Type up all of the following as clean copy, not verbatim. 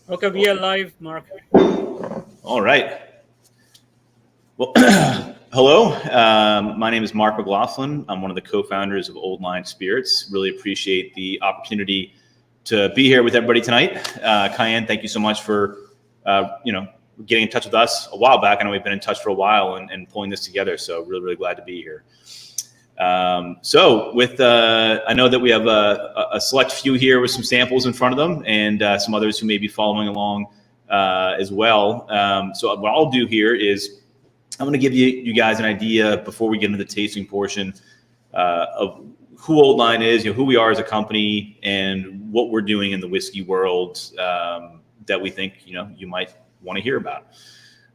Okay, we are live, Mark. All right. Well, hello. My name is Mark McLaughlin. I'm one of the co-founders of Old Line Spirits. Really appreciate the opportunity to be here with everybody tonight. Cayenne, thank you so much for, getting in touch with us a while back. I know we've been in touch for a while and pulling this together. So really glad to be here. I know that we have a select few here with some samples in front of them and some others who may be following along as well. So what I'll do here is I'm going to give you guys an idea before we get into the tasting portion of who Old Line is, who we are as a company, and what we're doing in the whiskey world that we think you might want to hear about.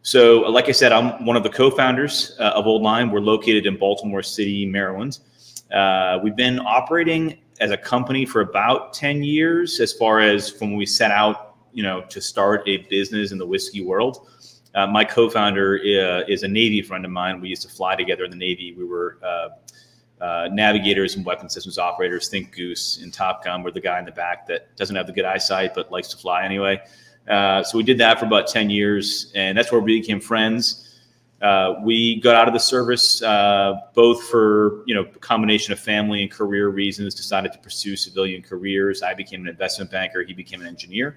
So, like I said, I'm one of the co-founders of Old Line. We're located in Baltimore City, Maryland. We've been operating as a company for about 10 years, as far as from when we set out, to start a business in the whiskey world. My co-founder is a Navy friend of mine. We used to fly together in the Navy. We were navigators and weapon systems operators. Think Goose in Top Gun. We're the guy in the back that doesn't have the good eyesight but likes to fly anyway. So we did that for about 10 years, and that's where we became friends. We got out of the service both for a combination of family and career reasons, decided to pursue civilian careers. I became an investment banker. He became an engineer.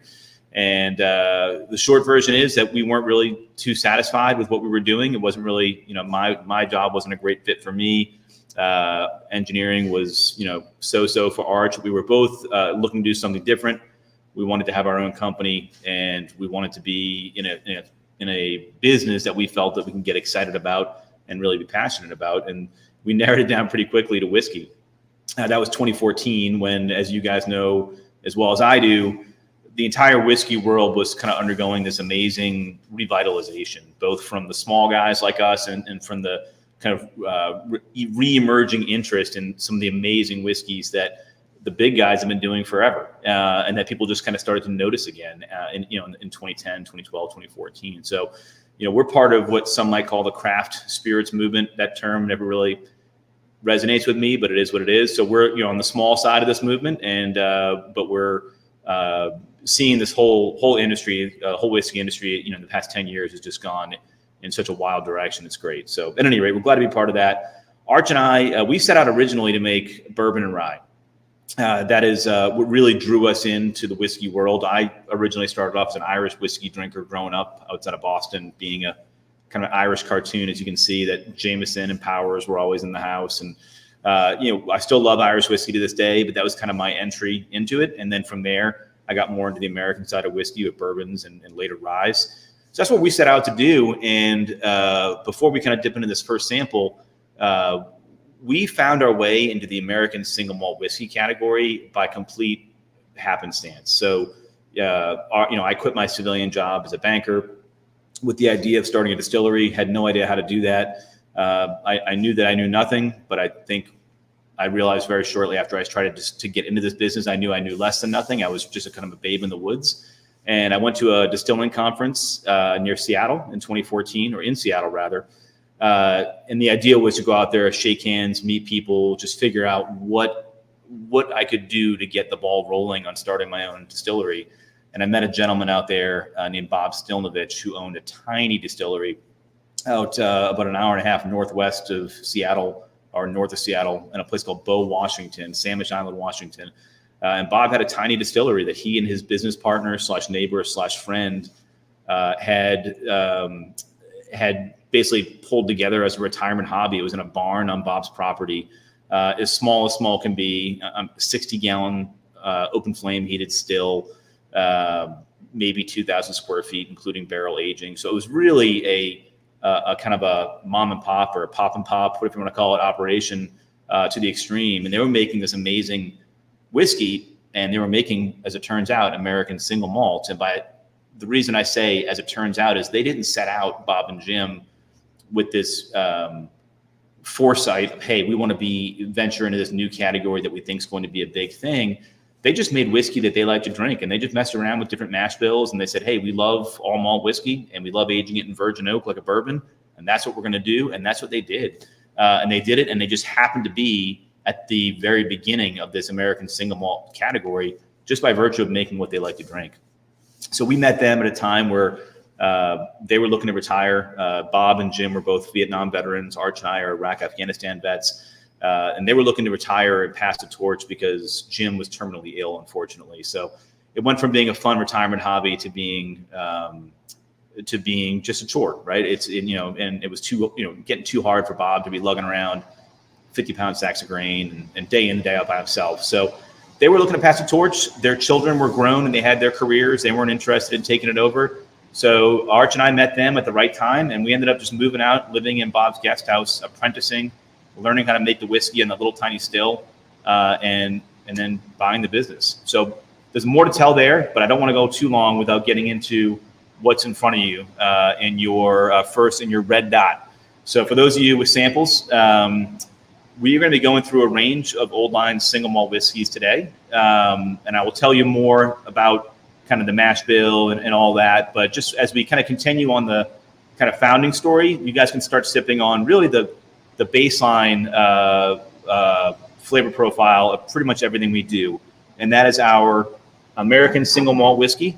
And the short version is that we weren't really too satisfied with what we were doing. It wasn't really, my job wasn't a great fit for me. Engineering was, so-so for Arch. We were both looking to do something different. We wanted to have our own company, and we wanted to be in a business that we felt that we can get excited about and really be passionate about. And we narrowed it down pretty quickly to whiskey. That was 2014 when, as you guys know as well as I do, the entire whiskey world was kind of undergoing this amazing revitalization, both from the small guys like us and from the kind of re-emerging interest in some of the amazing whiskeys that the big guys have been doing forever, and that people just kind of started to notice again in 2010, 2012, 2014. So, we're part of what some might call the craft spirits movement. That term never really resonates with me, but it is what it is. So we're on the small side of this movement, and but we're seeing this whole industry, whole whiskey industry, in the past 10 years has just gone in such a wild direction. It's great. So at any rate, we're glad to be part of that. Arch and I, we set out originally to make bourbon and rye. That is what really drew us into the whiskey world. I originally started off as an Irish whiskey drinker growing up outside of Boston, being a kind of Irish cartoon, as you can see, that Jameson and Powers were always in the house. And, I still love Irish whiskey to this day, but that was kind of my entry into it. And then from there, I got more into the American side of whiskey with bourbons and later ryes. So that's what we set out to do. And before we kind of dip into this first sample, we found our way into the American single malt whiskey category by complete happenstance. So, I quit my civilian job as a banker with the idea of starting a distillery. Had no idea how to do that. I knew that I knew nothing, but I think I realized very shortly after I tried to get into this business, I knew less than nothing. I was just a kind of a babe in the woods. And I went to a distilling conference near Seattle in 2014, or in Seattle rather. And the idea was to go out there, shake hands, meet people, just figure out what I could do to get the ball rolling on starting my own distillery. And I met a gentleman out there named Bob Stilnovich, who owned a tiny distillery out about an hour and a half northwest of Seattle, or north of Seattle, in a place called Bow, Washington, Sandwich Island, Washington. And Bob had a tiny distillery that he and his business partner / neighbor / friend had basically pulled together as a retirement hobby. It was in a barn on Bob's property, as small can be, 60-gallon open flame heated still, maybe 2,000 square feet, including barrel aging. So it was really a kind of a mom and pop, or a pop and pop, whatever you want to call it, operation to the extreme. And they were making this amazing whiskey, and they were making, as it turns out, American single malt. And by the reason I say, as it turns out, is they didn't set out, Bob and Jim, with this foresight of, hey, we want to venture into this new category that we think is going to be a big thing. They just made whiskey that they like to drink, and they just messed around with different mash bills, and they said, hey, we love all malt whiskey, and we love aging it in virgin oak like a bourbon, and that's what we're going to do. And that's what they did. And they did it, and they just happened to be at the very beginning of this American single malt category just by virtue of making what they like to drink. So we met them at a time where they were looking to retire. Bob and Jim were both Vietnam veterans. Arch and I are Iraq, Afghanistan vets. And they were looking to retire and pass the torch because Jim was terminally ill, unfortunately. So it went from being a fun retirement hobby to being just a chore, right? And it was getting too hard for Bob to be lugging around 50-pound sacks of grain and day in and day out by himself. So they were looking to pass the torch. Their children were grown and they had their careers. They weren't interested in taking it over. So Arch and I met them at the right time, and we ended up just moving out, living in Bob's guest house, apprenticing, learning how to make the whiskey in the little tiny still, and then buying the business. So there's more to tell there, but I don't want to go too long without getting into what's in front of you in your red dot. So for those of you with samples, we are going to be going through a range of Old Line single malt whiskeys today, and I will tell you more about kind of the mash bill and all that. But just as we kind of continue on the kind of founding story, you guys can start sipping on really the baseline flavor profile of pretty much everything we do. And that is our American single malt whiskey,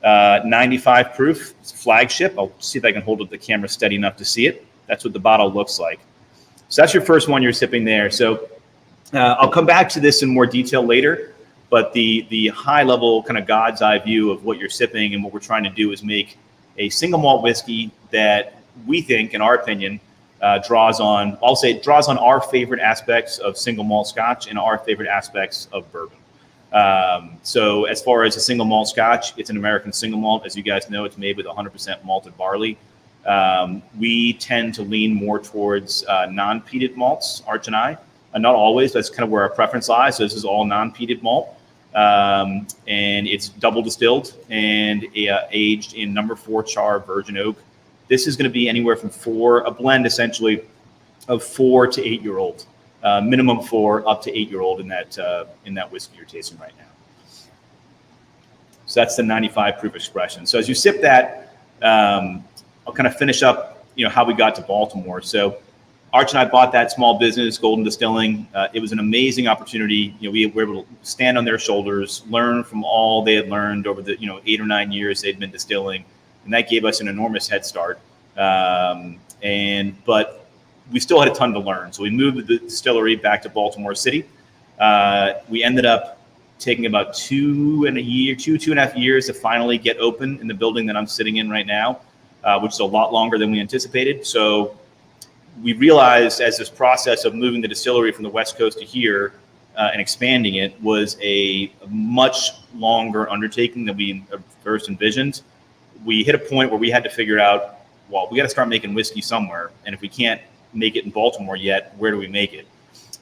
95 proof. It's a flagship. I'll see if I can hold up the camera steady enough to see it. That's what the bottle looks like. So that's your first one you're sipping there. So I'll come back to this in more detail later. But the high level kind of God's eye view of what you're sipping and what we're trying to do is make a single malt whiskey that we think, in our opinion, draws on our favorite aspects of single malt Scotch and our favorite aspects of bourbon. So as far as a single malt Scotch, it's an American single malt. As you guys know, it's made with 100% malted barley. We tend to lean more towards non-peated malts, Arch and I. Not always, but that's kind of where our preference lies. So this is all non-peated malt. And it's double distilled and aged in number 4 char virgin oak. This is going to be anywhere from a blend essentially of 4 to 8 year old, minimum 4 up to 8 year old in that whiskey you're tasting right now. So that's the 95 proof expression. So as you sip that, I'll kind of finish up, how we got to Baltimore. So Arch and I bought that small business, Golden Distilling. It was an amazing opportunity. We were able to stand on their shoulders, learn from all they had learned over the 8 or 9 years they'd been distilling, and that gave us an enormous head start. But we still had a ton to learn. So we moved the distillery back to Baltimore City. We ended up taking about 2.5 years to finally get open in the building that I'm sitting in right now, which is a lot longer than we anticipated. So we realized as this process of moving the distillery from the West Coast to here and expanding it was a much longer undertaking than we first envisioned. We hit a point where we had to figure out, well, we got to start making whiskey somewhere. And if we can't make it in Baltimore yet, where do we make it?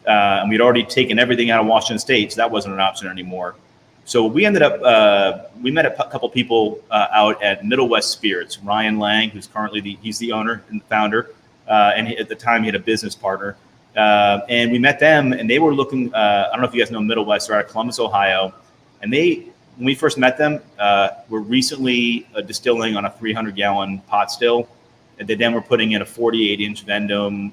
And we'd already taken everything out of Washington State, so that wasn't an option anymore. So we ended up, we met a couple people out at Middle West Spirits. Ryan Lang, who's currently he's the owner and the founder. And at the time, he had a business partner. And we met them, and they were looking, I don't know if you guys know Middle West, they're out of Columbus, Ohio. And when we first met them, were recently distilling on a 300-gallon pot still. And they then were putting in a 48-inch Vendome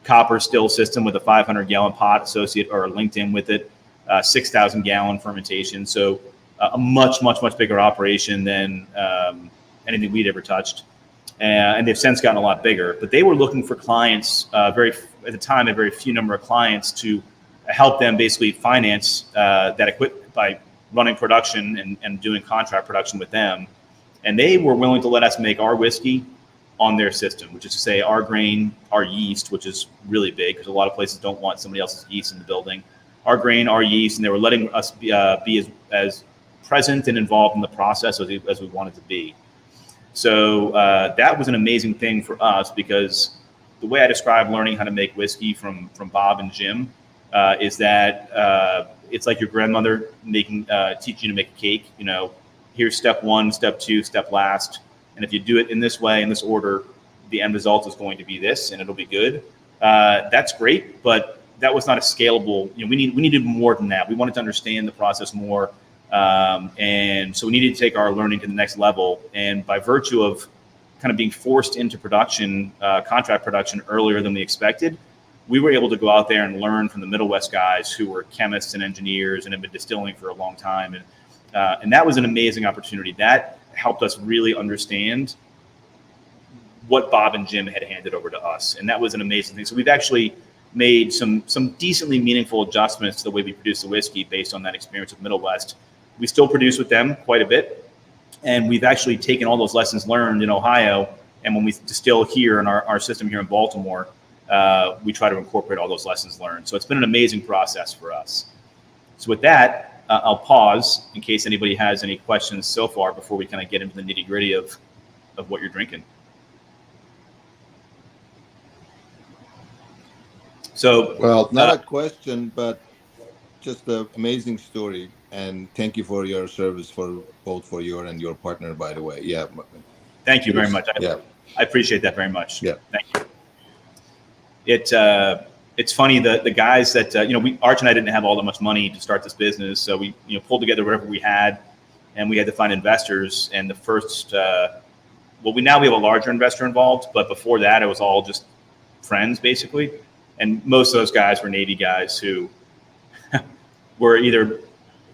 copper still system with a 500-gallon pot associated or linked in with it, 6,000-gallon fermentation. So a much, much, much bigger operation than anything we'd ever touched. And they've since gotten a lot bigger. But they were looking for clients, at the time, a very few number of clients to help them basically finance that equipment by running production and doing contract production with them. And they were willing to let us make our whiskey on their system, which is to say our grain, our yeast, which is really big because a lot of places don't want somebody else's yeast in the building. Our grain, our yeast, and they were letting us be as present and involved in the process as we wanted to be. So that was an amazing thing for us because the way I describe learning how to make whiskey from Bob and Jim is that it's like your grandmother teaching you to make a cake. Here's step 1, step 2, step last. And if you do it in this way, in this order, the end result is going to be this, and it'll be good. That's great, but that was not a scalable. We needed more than that. We wanted to understand the process more. And so we needed to take our learning to the next level. And by virtue of kind of being forced into production, contract production earlier than we expected, we were able to go out there and learn from the Middle West guys who were chemists and engineers and have been distilling for a long time. And And that was an amazing opportunity. That helped us really understand what Bob and Jim had handed over to us. And that was an amazing thing. So we've actually made some decently meaningful adjustments to the way we produce the whiskey based on that experience with Middle West. We still produce with them quite a bit. And we've actually taken all those lessons learned in Ohio. And when we distill here in our system here in Baltimore, we try to incorporate all those lessons learned. So it's been an amazing process for us. So with that, I'll pause in case anybody has any questions so far before we kind of get into the nitty gritty of what you're drinking. So, well, not a question, but just an amazing story. And thank you for your service both for you and your partner, by the way. Yeah. Thank you very much. I appreciate that very much. Yeah. Thank you. It's funny the guys that Arch and I didn't have all that much money to start this business, so we pulled together whatever we had, and we had to find investors. And the first, we have a larger investor involved, but before that, it was all just friends basically. And most of those guys were Navy guys who were either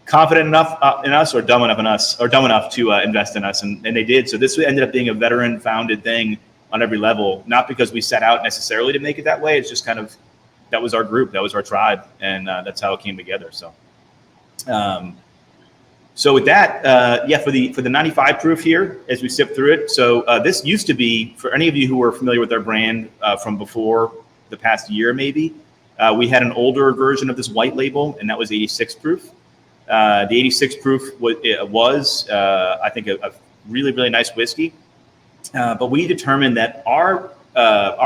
confident enough in us or dumb enough to invest in us, and they did. So this ended up being a veteran-founded thing on every level, not because we set out necessarily to make it that way. It's just kind of that was our group, that was our tribe, and that's how it came together. So, so with that, for the 95 proof here, as we sip through it. So this used to be, for any of you who are familiar with our brand from before the past year, maybe we had an older version of this white label, and that was 86 proof. The 86 proof was I think, a really, really nice whiskey. But we determined that our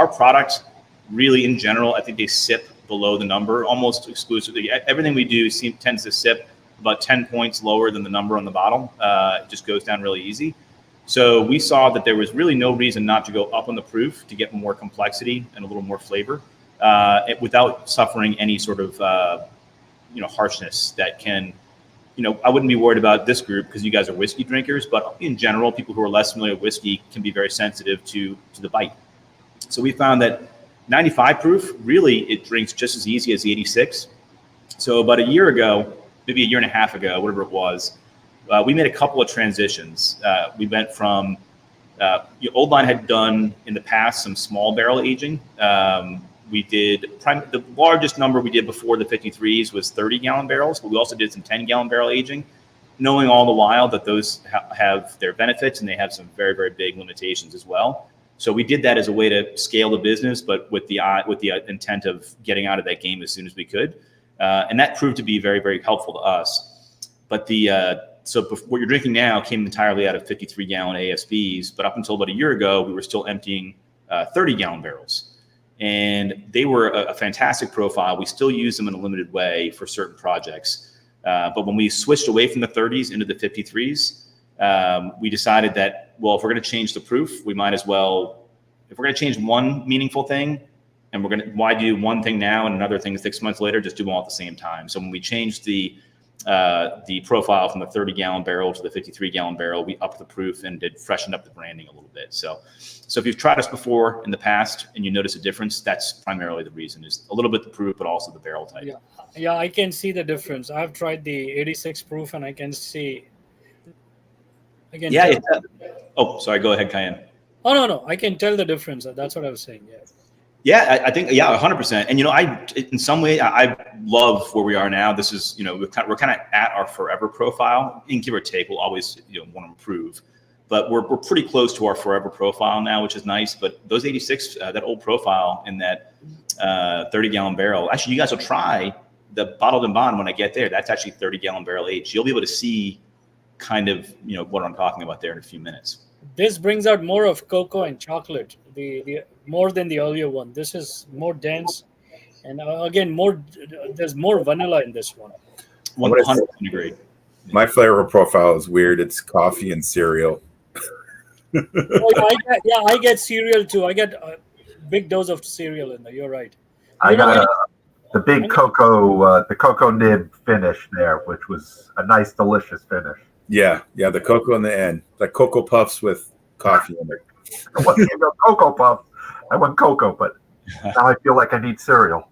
product, really in general, I think they sip below the number almost exclusively. Everything we do tends to sip about 10 points lower than the number on the bottle. It just goes down really easy. So we saw that there was really no reason not to go up on the proof to get more complexity and a little more flavor without suffering any sort of harshness that can. I wouldn't be worried about this group because you guys are whiskey drinkers, but in general, people who are less familiar with whiskey can be very sensitive to the bite. So we found that 95 proof, really, it drinks just as easy as the 86. So about a year ago, maybe a year and a half ago, whatever it was, we made a couple of transitions. We went from, Old Line had done in the past some small barrel aging. We did the largest number we did before the 53s was 30-gallon barrels, but we also did some 10-gallon barrel aging, knowing all the while that those have their benefits and they have some very, very big limitations as well. So we did that as a way to scale the business, but with the intent of getting out of that game as soon as we could, and that proved to be very, very helpful to us. But so what you're drinking now came entirely out of 53-gallon ASBs, but up until about a year ago, we were still emptying 30-gallon barrels. And they were a fantastic profile. We still use them in a limited way for certain projects. But when we switched away from the 30s into the 53s, we decided that, well, if we're going to change the proof, we might as well, if we're going to change one meaningful thing, and why do one thing now and another thing 6 months later, just do them all at the same time. So when we changed the profile from the 30-gallon barrel to the 53-gallon barrel, we upped the proof and freshened up the branding a little bit. So if you've tried us before in the past and you notice a difference, that's primarily the reason, is a little bit the proof, but also the barrel type. Yeah, I can see the difference. I've tried the 86 proof and I can see. Sorry, go ahead, Cayenne. Oh, no, I can tell the difference. That's what I was saying, yeah. Yeah, I think 100%. And in some way, I love where we are now. This is we're kind of at our forever profile. And give or take, we'll always want to improve, but we're pretty close to our forever profile now, which is nice. But those 86, that old profile in that 30-gallon barrel. Actually, you guys will try the bottled and bond when I get there. That's actually 30-gallon barrel aged. You'll be able to see kind of what I'm talking about there in a few minutes. This brings out more of cocoa and chocolate, the more than the earlier one. This is more dense, and again, there's more vanilla in this one. 100% agree. My flavor profile is weird. It's coffee and cereal. I get cereal too. I get a big dose of cereal in there. You're right. I got the big cocoa nib finish there, which was a nice, delicious finish. Yeah, the cocoa in the end, like Cocoa Puffs with coffee in it. I wasn't even Cocoa Puffs. I want cocoa, but now I feel like I need cereal.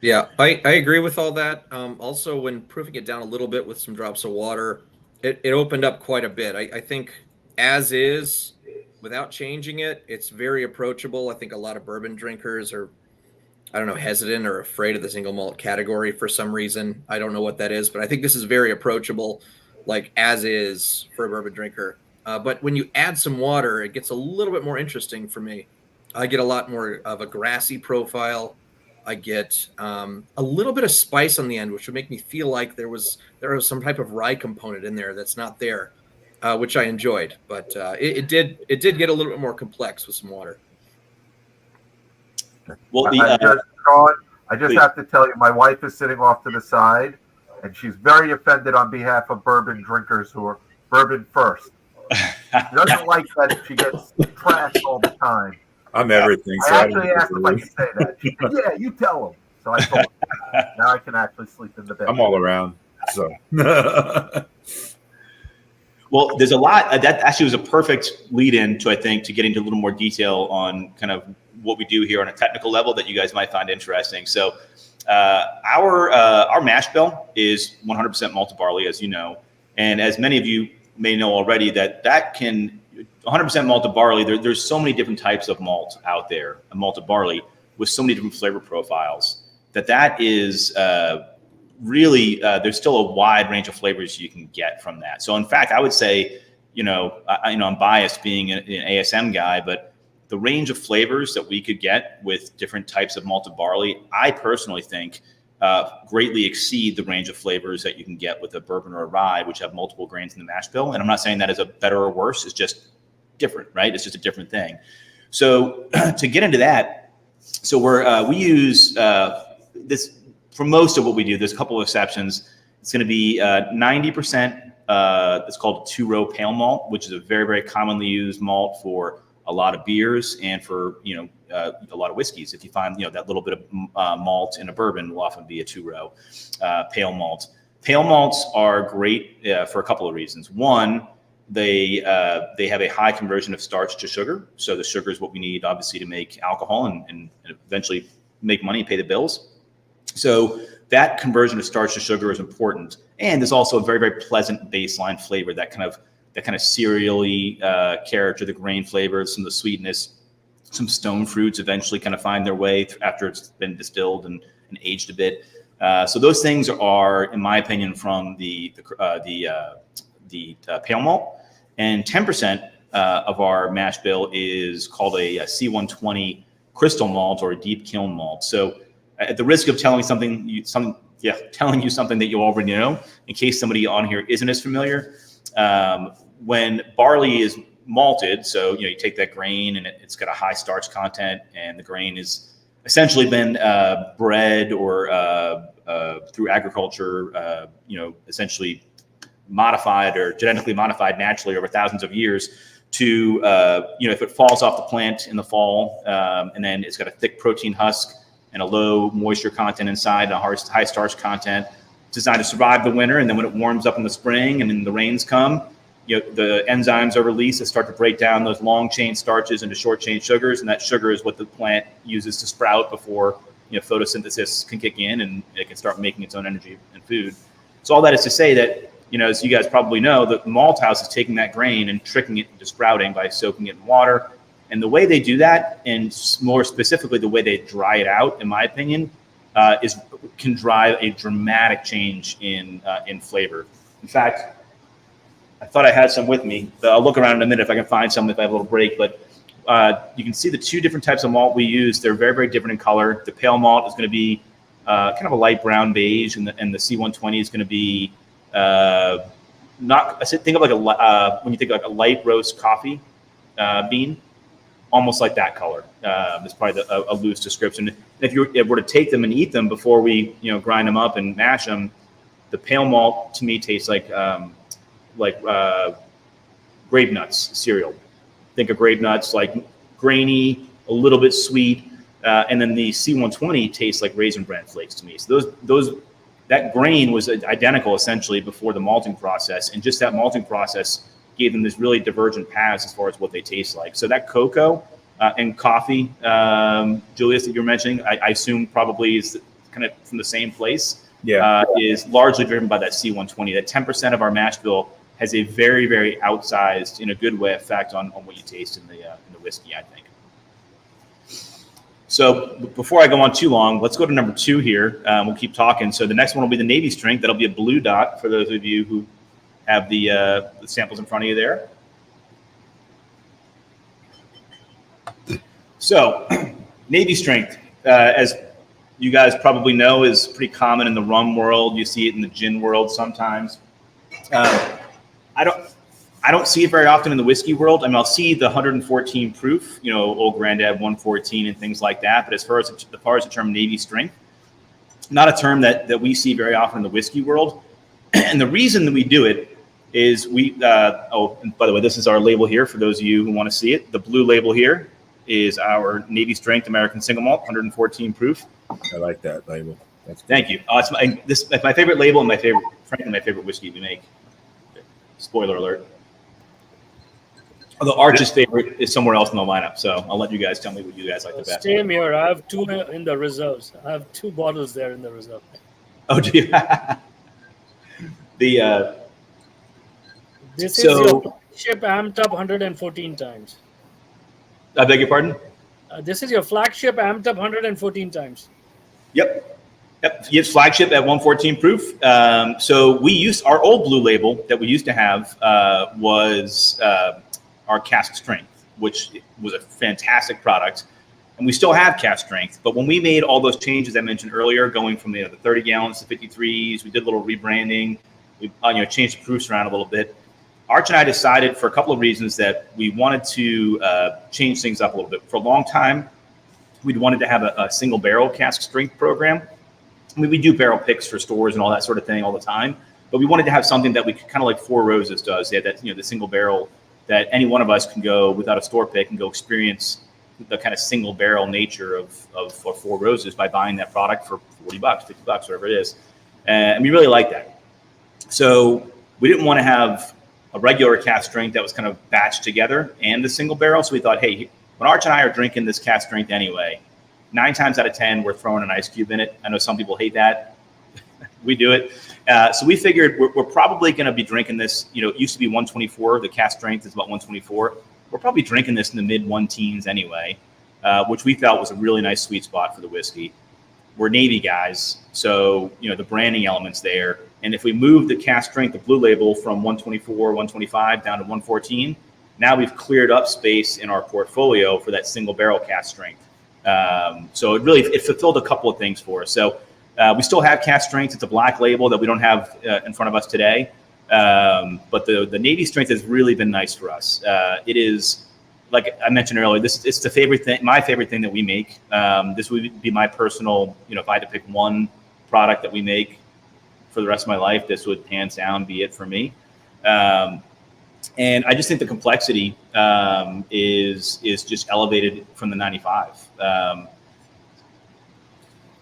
Yeah, I agree with all that. Also, when proofing it down a little bit with some drops of water, it opened up quite a bit. I think as is, without changing it, it's very approachable. I think a lot of bourbon drinkers are, I don't know, hesitant or afraid of the single malt category for some reason. I don't know what that is, but I think this is very approachable, like as is for a bourbon drinker. But when you add some water, it gets a little bit more interesting for me. I get a lot more of a grassy profile. I get a little bit of spice on the end, which would make me feel like there was some type of rye component in there that's not there, which I enjoyed. But it did get a little bit more complex with some water. Well, I just please. have to tell you, my wife is sitting off to the side, and she's very offended on behalf of bourbon drinkers who are bourbon first. She doesn't like that she gets trashed all the time. I'm everything. I actually asked if I could say that. She said, yeah, you tell them. So I told her. Now I can actually sleep in the bed. I'm all around. So. Well, there's a lot that actually was a perfect lead in to, I think, to get into a little more detail on kind of what we do here on a technical level that you guys might find interesting. So our mash bill is 100% malted barley, as you know. And as many of you may know already, that can 100% malted barley, there's so many different types of malt out there, a malted barley with so many different flavor profiles that is really, there's still a wide range of flavors you can get from that. So in fact, I would say, I'm biased being an ASM guy, but the range of flavors that we could get with different types of malted barley, I personally think greatly exceed the range of flavors that you can get with a bourbon or a rye, which have multiple grains in the mash bill. And I'm not saying that is a better or worse, it's just different, right? It's just a different thing. So to get into that, so we use this for most of what we do. There's a couple of exceptions. It's going to be 90%. It's called a 2-row pale malt, which is a very, very commonly used malt for a lot of beers and for a lot of whiskeys. If you find that little bit of malt in a bourbon, will often be a 2-row pale malt. Pale malts are great for a couple of reasons. One, they have a high conversion of starch to sugar. So the sugar is what we need, obviously, to make alcohol and eventually make money and pay the bills. So that conversion of starch to sugar is important. And there's also a very, very pleasant baseline flavor, that kind of cereally character, the grain flavor, some of the sweetness, some stone fruits eventually kind of find their way after it's been distilled and aged a bit. So those things are, in my opinion, from the pale malt. And 10% of our mash bill is called a C120 crystal malt or a deep kiln malt. So at the risk of telling you something that you already know, in case somebody on here isn't as familiar, when barley is malted, so you take that grain and it's got a high starch content, and the grain is essentially been bred or through agriculture, essentially modified or genetically modified naturally over thousands of years to, if it falls off the plant in the fall, and then it's got a thick protein husk and a low moisture content inside, and a high starch content, designed to survive the winter. And then when it warms up in the spring and then the rains come, the enzymes are released that start to break down those long chain starches into short chain sugars. And that sugar is what the plant uses to sprout before, photosynthesis can kick in and it can start making its own energy and food. So all that is to say that, as you guys probably know, the malt house is taking that grain and tricking it into sprouting by soaking it in water. And the way they do that, and more specifically the way they dry it out, in my opinion, can drive a dramatic change in flavor. In fact, I thought I had some with me, but I'll look around in a minute if I can find some if I have a little break. But you can see the two different types of malt we use. They're very, very different in color. The pale malt is going to be kind of a light brown beige, and the C120 is going to be think of like when you think like a light roast coffee bean, almost like that color. Is probably a loose description. And if you were to take them and eat them before we grind them up and mash them, the pale malt to me tastes like grape nuts cereal. Think of grape nuts, like grainy, a little bit sweet, and then the C120 tastes like raisin bran flakes to me. So that grain was identical essentially before the malting process, and just that malting process gave them this really divergent paths as far as what they taste like. So that cocoa and coffee, Julius, that you're mentioning, I assume probably is kind of from the same place, Yeah. is largely driven by that C120. That 10% of our mash bill has a very, very outsized, in a good way, effect on what you taste in the whiskey, I think. So before I go on too long, let's go to number 2 here. We'll keep talking. So the next one will be the Navy Strength. That'll be a blue dot for those of you who have the samples in front of you there. So Navy Strength, as you guys probably know, is pretty common in the rum world. You see it in the gin world sometimes. I don't see it very often in the whiskey world. I mean, I'll see the 114 proof, Old Grandad 114 and things like that. But as far as the term Navy Strength, not a term that we see very often in the whiskey world. And the reason that we do it is and by the way, this is our label here for those of you who want to see it. The blue label here is our Navy Strength American Single Malt, 114 proof. I like that label. Thank you. It's my favorite label and frankly, my favorite whiskey we make. Spoiler alert. Although Arch's favorite is somewhere else in the lineup, so I'll let you guys tell me what you guys like the best. Same here. I have 2 in the reserves. I have 2 bottles there in the reserve. Oh, do you? This is your flagship amped up 114 times. I beg your pardon? This is your flagship amped up 114 times. Yep. It's flagship at 114 proof. So our old blue label that we used to have was our cask strength, which was a fantastic product. And we still have cask strength. But when we made all those changes I mentioned earlier, going from the 30 gallons to 53s, we did a little rebranding. We changed the proofs around a little bit. Arch and I decided for a couple of reasons that we wanted to change things up a little bit. For a long time, we'd wanted to have a single barrel cask strength program. I mean, we do barrel picks for stores and all that sort of thing all the time, but we wanted to have something that we could kind of like Four Roses does. They had that, the single barrel that any one of us can go without a store pick and go experience the kind of single barrel nature of Four Roses by buying that product for $40, $50, whatever it is. And we really like that. So we didn't want to have a regular cask strength that was kind of batched together and the single barrel. So we thought, hey, when Arch and I are drinking this cask strength anyway, 9 times out of 10, we're throwing an ice cube in it. I know some people hate that. We do it. So we figured we're probably going to be drinking this. It used to be 124. The cask strength is about 124. We're probably drinking this in the mid-1 anyway, which we felt was a really nice sweet spot for the whiskey. We're Navy guys, so the branding element's there. And if we move the cask strength, the blue label, from 124, 125 down to 114, now we've cleared up space in our portfolio for that single barrel cask strength. So it fulfilled a couple of things for us. So we still have cask strength. It's a black label that we don't have in front of us today. But the Navy strength has really been nice for us. It is, like I mentioned earlier, it's the favorite thing, my favorite thing that we make. This would be my personal, if I had to pick one product that we make for the rest of my life, this would hands down be it for me. And I just think the complexity is just elevated from the 95.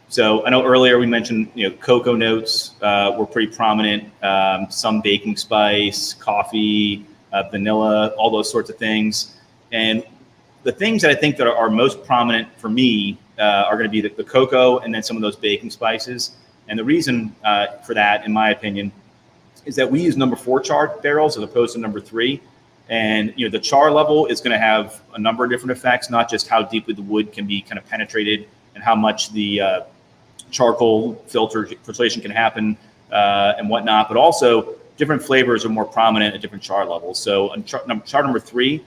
So I know earlier we mentioned, cocoa notes were pretty prominent, some baking spice, coffee, vanilla, all those sorts of things. And the things that I think that are most prominent for me are going to be the cocoa and then some of those baking spices. And the reason for that, in my opinion, is that we use number 4 char barrels as opposed to number 3. And, the char level is going to have a number of different effects, not just how deeply the wood can be kind of penetrated and how much the charcoal filtration can happen and whatnot, but also different flavors are more prominent at different char levels. So on char number 3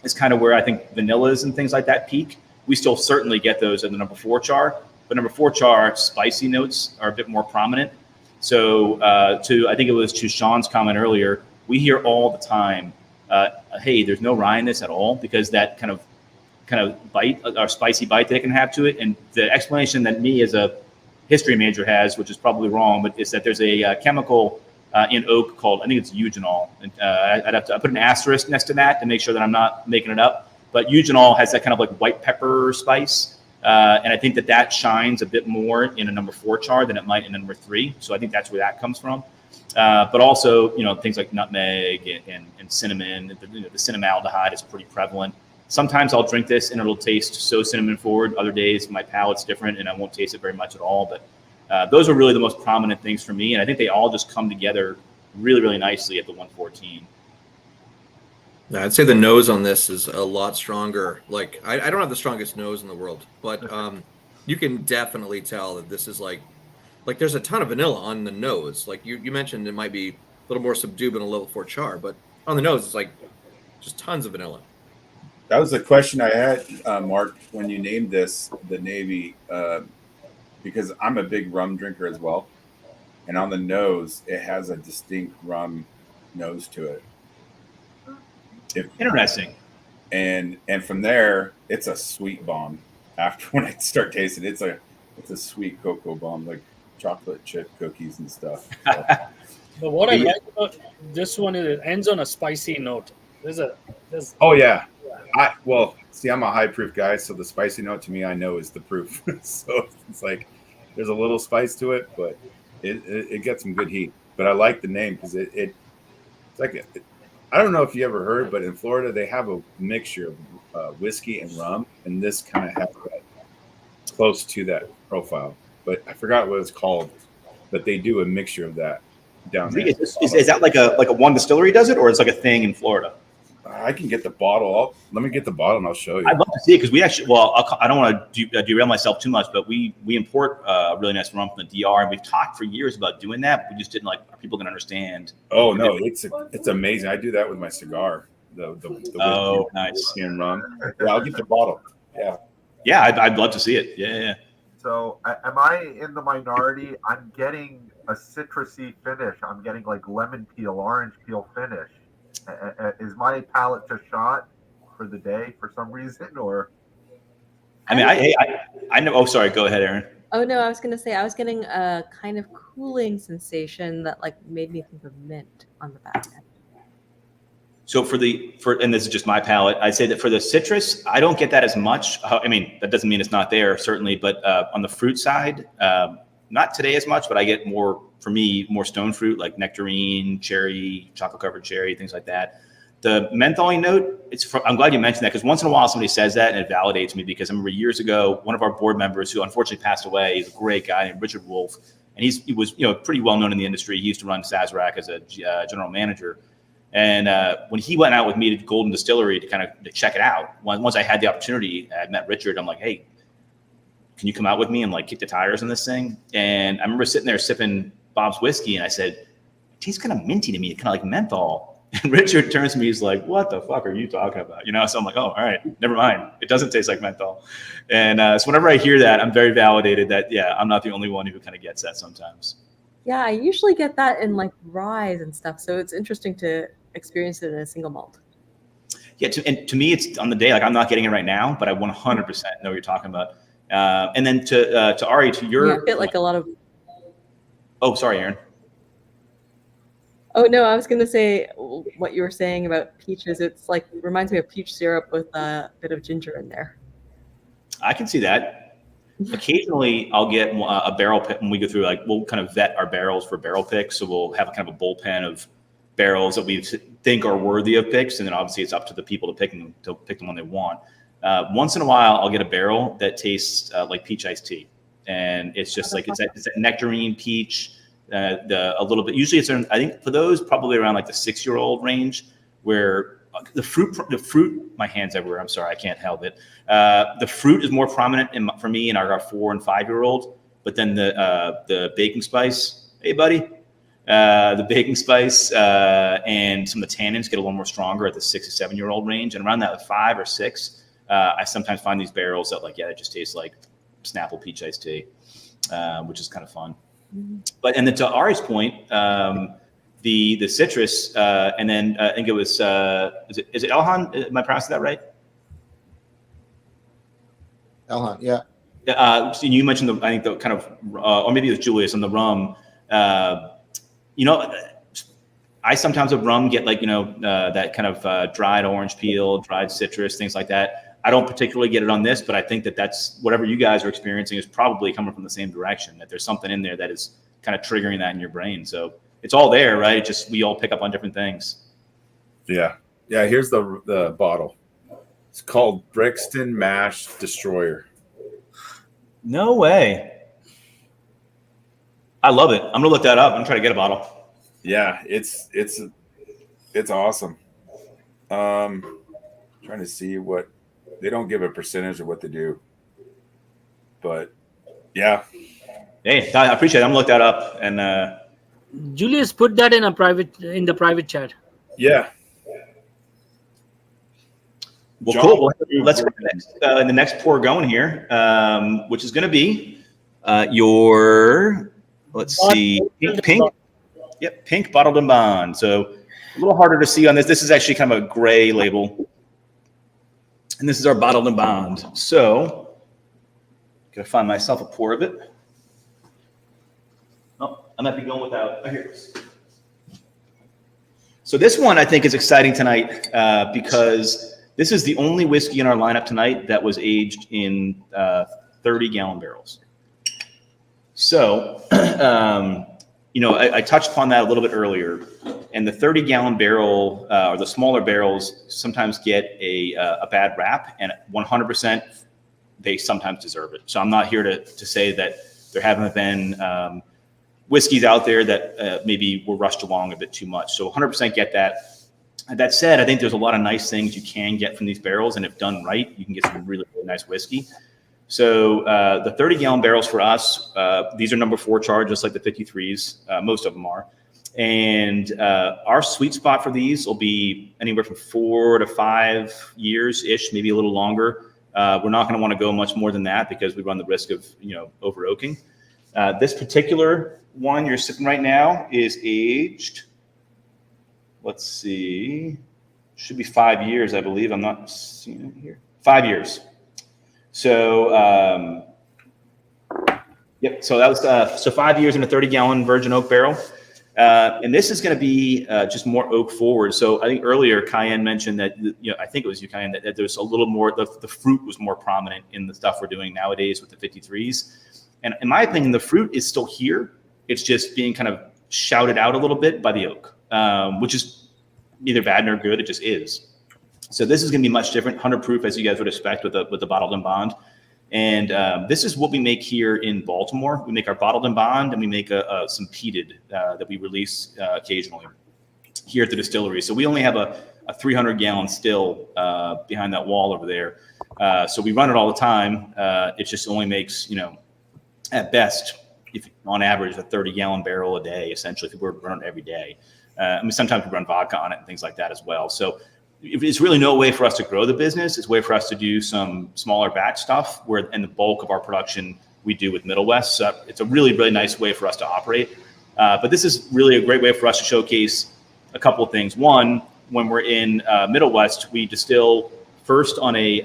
is kind of where I think vanillas and things like that peak. We still certainly get those in the number 4 char, but number 4 char spicy notes are a bit more prominent. So I think it was to Sean's comment earlier, we hear all the time, hey, there's no rye in this at all, because that kind of bite, or spicy bite that it can have to it. And the explanation that me as a history major has, which is probably wrong, but is that there's a chemical in oak called, I think it's eugenol. And I put an asterisk next to that to make sure that I'm not making it up. But eugenol has that kind of like white pepper spice. And I think that shines a bit more in a number 4 char than it might in a number 3. So I think that's where that comes from. But also, things like nutmeg and cinnamon, the cinnamaldehyde is pretty prevalent. Sometimes I'll drink this and it'll taste so cinnamon forward. Other days my palate's different and I won't taste it very much at all. But those are really the most prominent things for me. And I think they all just come together really, really nicely at the 114. I'd say the nose on this is a lot stronger. Like I don't have the strongest nose in the world, but you can definitely tell that this is like there's a ton of vanilla on the nose. Like you mentioned, it might be a little more subdued than a level 4 char, but on the nose, it's like just tons of vanilla. That was the question I had, Mark, when you named this the Navy, because I'm a big rum drinker as well. And on the nose, it has a distinct rum nose to it. Interesting. And from there, it's a sweet bomb. After when I start tasting it, it's a sweet cocoa bomb, like chocolate chip cookies and stuff. So. But what I like about this one is it ends on a spicy note. Oh yeah. I'm a high proof guy, so the spicy note to me I know is the proof. So it's like there's a little spice to it, but it gets some good heat. But I like the name because it's like I don't know if you ever heard, but in Florida they have a mixture of whiskey and rum, and this kind of has that close to that profile. But I forgot what it's called. But they do a mixture of that down there. Is that like a one distillery does it, or it's like a thing in Florida? I can get the bottle. Let me get the bottle and I'll show you. I'd love to see it because we actually, I don't want to derail myself too much, but we import really nice rum from the DR, and we've talked for years about doing that. But we just didn't are people going to understand? Oh no, it's amazing. I do that with my cigar. The whiskey, nice and rum. Yeah, I'll get the bottle. Yeah, I'd love to see it. Yeah. So am I in the minority? I'm getting a citrusy finish. I'm getting like lemon peel, orange peel finish. Is my palate just shot for the day for some reason, or? I mean, I know. Oh, sorry. Go ahead, Aaron. Oh no, I was going to say I was getting a kind of cooling sensation that made me think of mint on the back end. So and this is just my palate, I'd say that for the citrus, I don't get that as much. I mean, that doesn't mean it's not there, certainly, but on the fruit side, not today as much, but I get more stone fruit like nectarine, cherry, chocolate covered cherry, things like that. The mentholy note, I'm glad you mentioned that because once in a while somebody says that and it validates me because I remember years ago, one of our board members who unfortunately passed away, he's a great guy named Richard Wolf, and he was pretty well known in the industry. He used to run Sazerac as a general manager. And when he went out with me to Golden Distillery to check it out, once I had the opportunity, I met Richard. I'm like, hey, can you come out with me and kick the tires on this thing? And I remember sitting there sipping Bob's whiskey, and I said, it tastes kind of minty to me, kind of like menthol. And Richard turns to me, he's like, what the fuck are you talking about? So I'm like, oh, all right, never mind. It doesn't taste like menthol. And so whenever I hear that, I'm very validated that, I'm not the only one who kind of gets that sometimes. Yeah, I usually get that in ryes and stuff. So it's interesting to experience it in a single malt. Yeah, to me, it's on the day. I'm not getting it right now, but I 100% know what you're talking about. And then to Ari, to your, I get a lot of. Oh, sorry, Aaron. Oh no, I was gonna say what you were saying about peaches. It's reminds me of peach syrup with a bit of ginger in there. I can see that. Occasionally, I'll get a barrel pick when we go through. We'll kind of vet our barrels for barrel picks, so we'll have kind of a bullpen of barrels that we think are worthy of picks, and then obviously it's up to the people to pick the one they want. Once in a while, I'll get a barrel that tastes like peach iced tea, and it's just it's that nectarine peach. A little bit. Usually, it's I think for those probably around the 6-year-old range, where the fruit. My hands everywhere. I'm sorry, I can't help it. The fruit is more prominent for me in our 4 and 5-year-old, but then the baking spice. Hey, buddy. The baking spice and some of the tannins get a little more stronger at the 6 to 7-year-old range, and around that 5 or 6, I sometimes find these barrels that it just tastes like Snapple peach iced tea, which is kind of fun. But and then to Ari's point, the citrus, and then I think it was is it Elhan? Am I pronouncing that right? Elhan, yeah. So you mentioned I think the kind of, or maybe it was Julius on the rum. I sometimes with rum get that kind of dried orange peel, dried citrus, things like that. I don't particularly get it on this, but I think that's whatever you guys are experiencing is probably coming from the same direction, that there's something in there that is kind of triggering that in your brain. So it's all there, right? It's just we all pick up on different things. Yeah. Here's the bottle. It's called Brixton Mash Destroyer. No way. I love it. I'm gonna look that up. I'm trying to get a bottle. Yeah, it's awesome. Trying to see what they don't give a percentage of what they do, but yeah. Hey, I appreciate it. I'm gonna look that up. And Julius, put that in the private chat. Yeah. Well, John, cool. Well, let's get the next pour going here, which is going to be your, let's see, pink. Yep, pink bottled and bond. So a little harder to see on this. This is actually kind of a gray label. And this is our bottled and bond. So I'm going to find myself a pour of it. Oh, I might be going without. Oh, here it is. So this one I think is exciting tonight because this is the only whiskey in our lineup tonight that was aged in 30-gallon barrels. So, I touched upon that a little bit earlier. And the 30-gallon barrel or the smaller barrels sometimes get a bad rap, and 100% they sometimes deserve it. So I'm not here to say that there haven't been whiskeys out there that maybe were rushed along a bit too much. So 100% get that. That said, I think there's a lot of nice things you can get from these barrels, and if done right, you can get some really, really nice whiskey. So the 30-gallon barrels for us, these are number 4 char, just like the 53s. Most of them are. And our sweet spot for these will be anywhere from 4 to 5 years-ish, maybe a little longer. We're not going to want to go much more than that because we run the risk of, over oaking. This particular one you're sipping right now is aged, let's see, should be 5 years, I believe. I'm not seeing it here. 5 years. So, yep. So that was so 5 years in a 30-gallon virgin oak barrel, and this is going to be just more oak forward. So I think earlier Cayenne mentioned that I think it was you, Cayenne, that there's a little more. The fruit was more prominent in the stuff we're doing nowadays with the 53s. And in my opinion, the fruit is still here. It's just being kind of shouted out a little bit by the oak, which is neither bad nor good. It just is. So this is going to be much different, 100 proof, as you guys would expect with the bottled and bond. And this is what we make here in Baltimore. We make our bottled and bond, and we make some peated that we release occasionally here at the distillery. So we only have a 300-gallon still behind that wall over there. So we run it all the time. It just only makes, at best, if on average, a 30-gallon barrel a day, essentially, if we're running every day. Sometimes we run vodka on it and things like that as well. So it's really no way for us to grow the business. It's a way for us to do some smaller batch stuff and the bulk of our production we do with Middle West. So it's a really, really nice way for us to operate. But this is really a great way for us to showcase a couple of things. One, when we're in Middle West, we distill first on a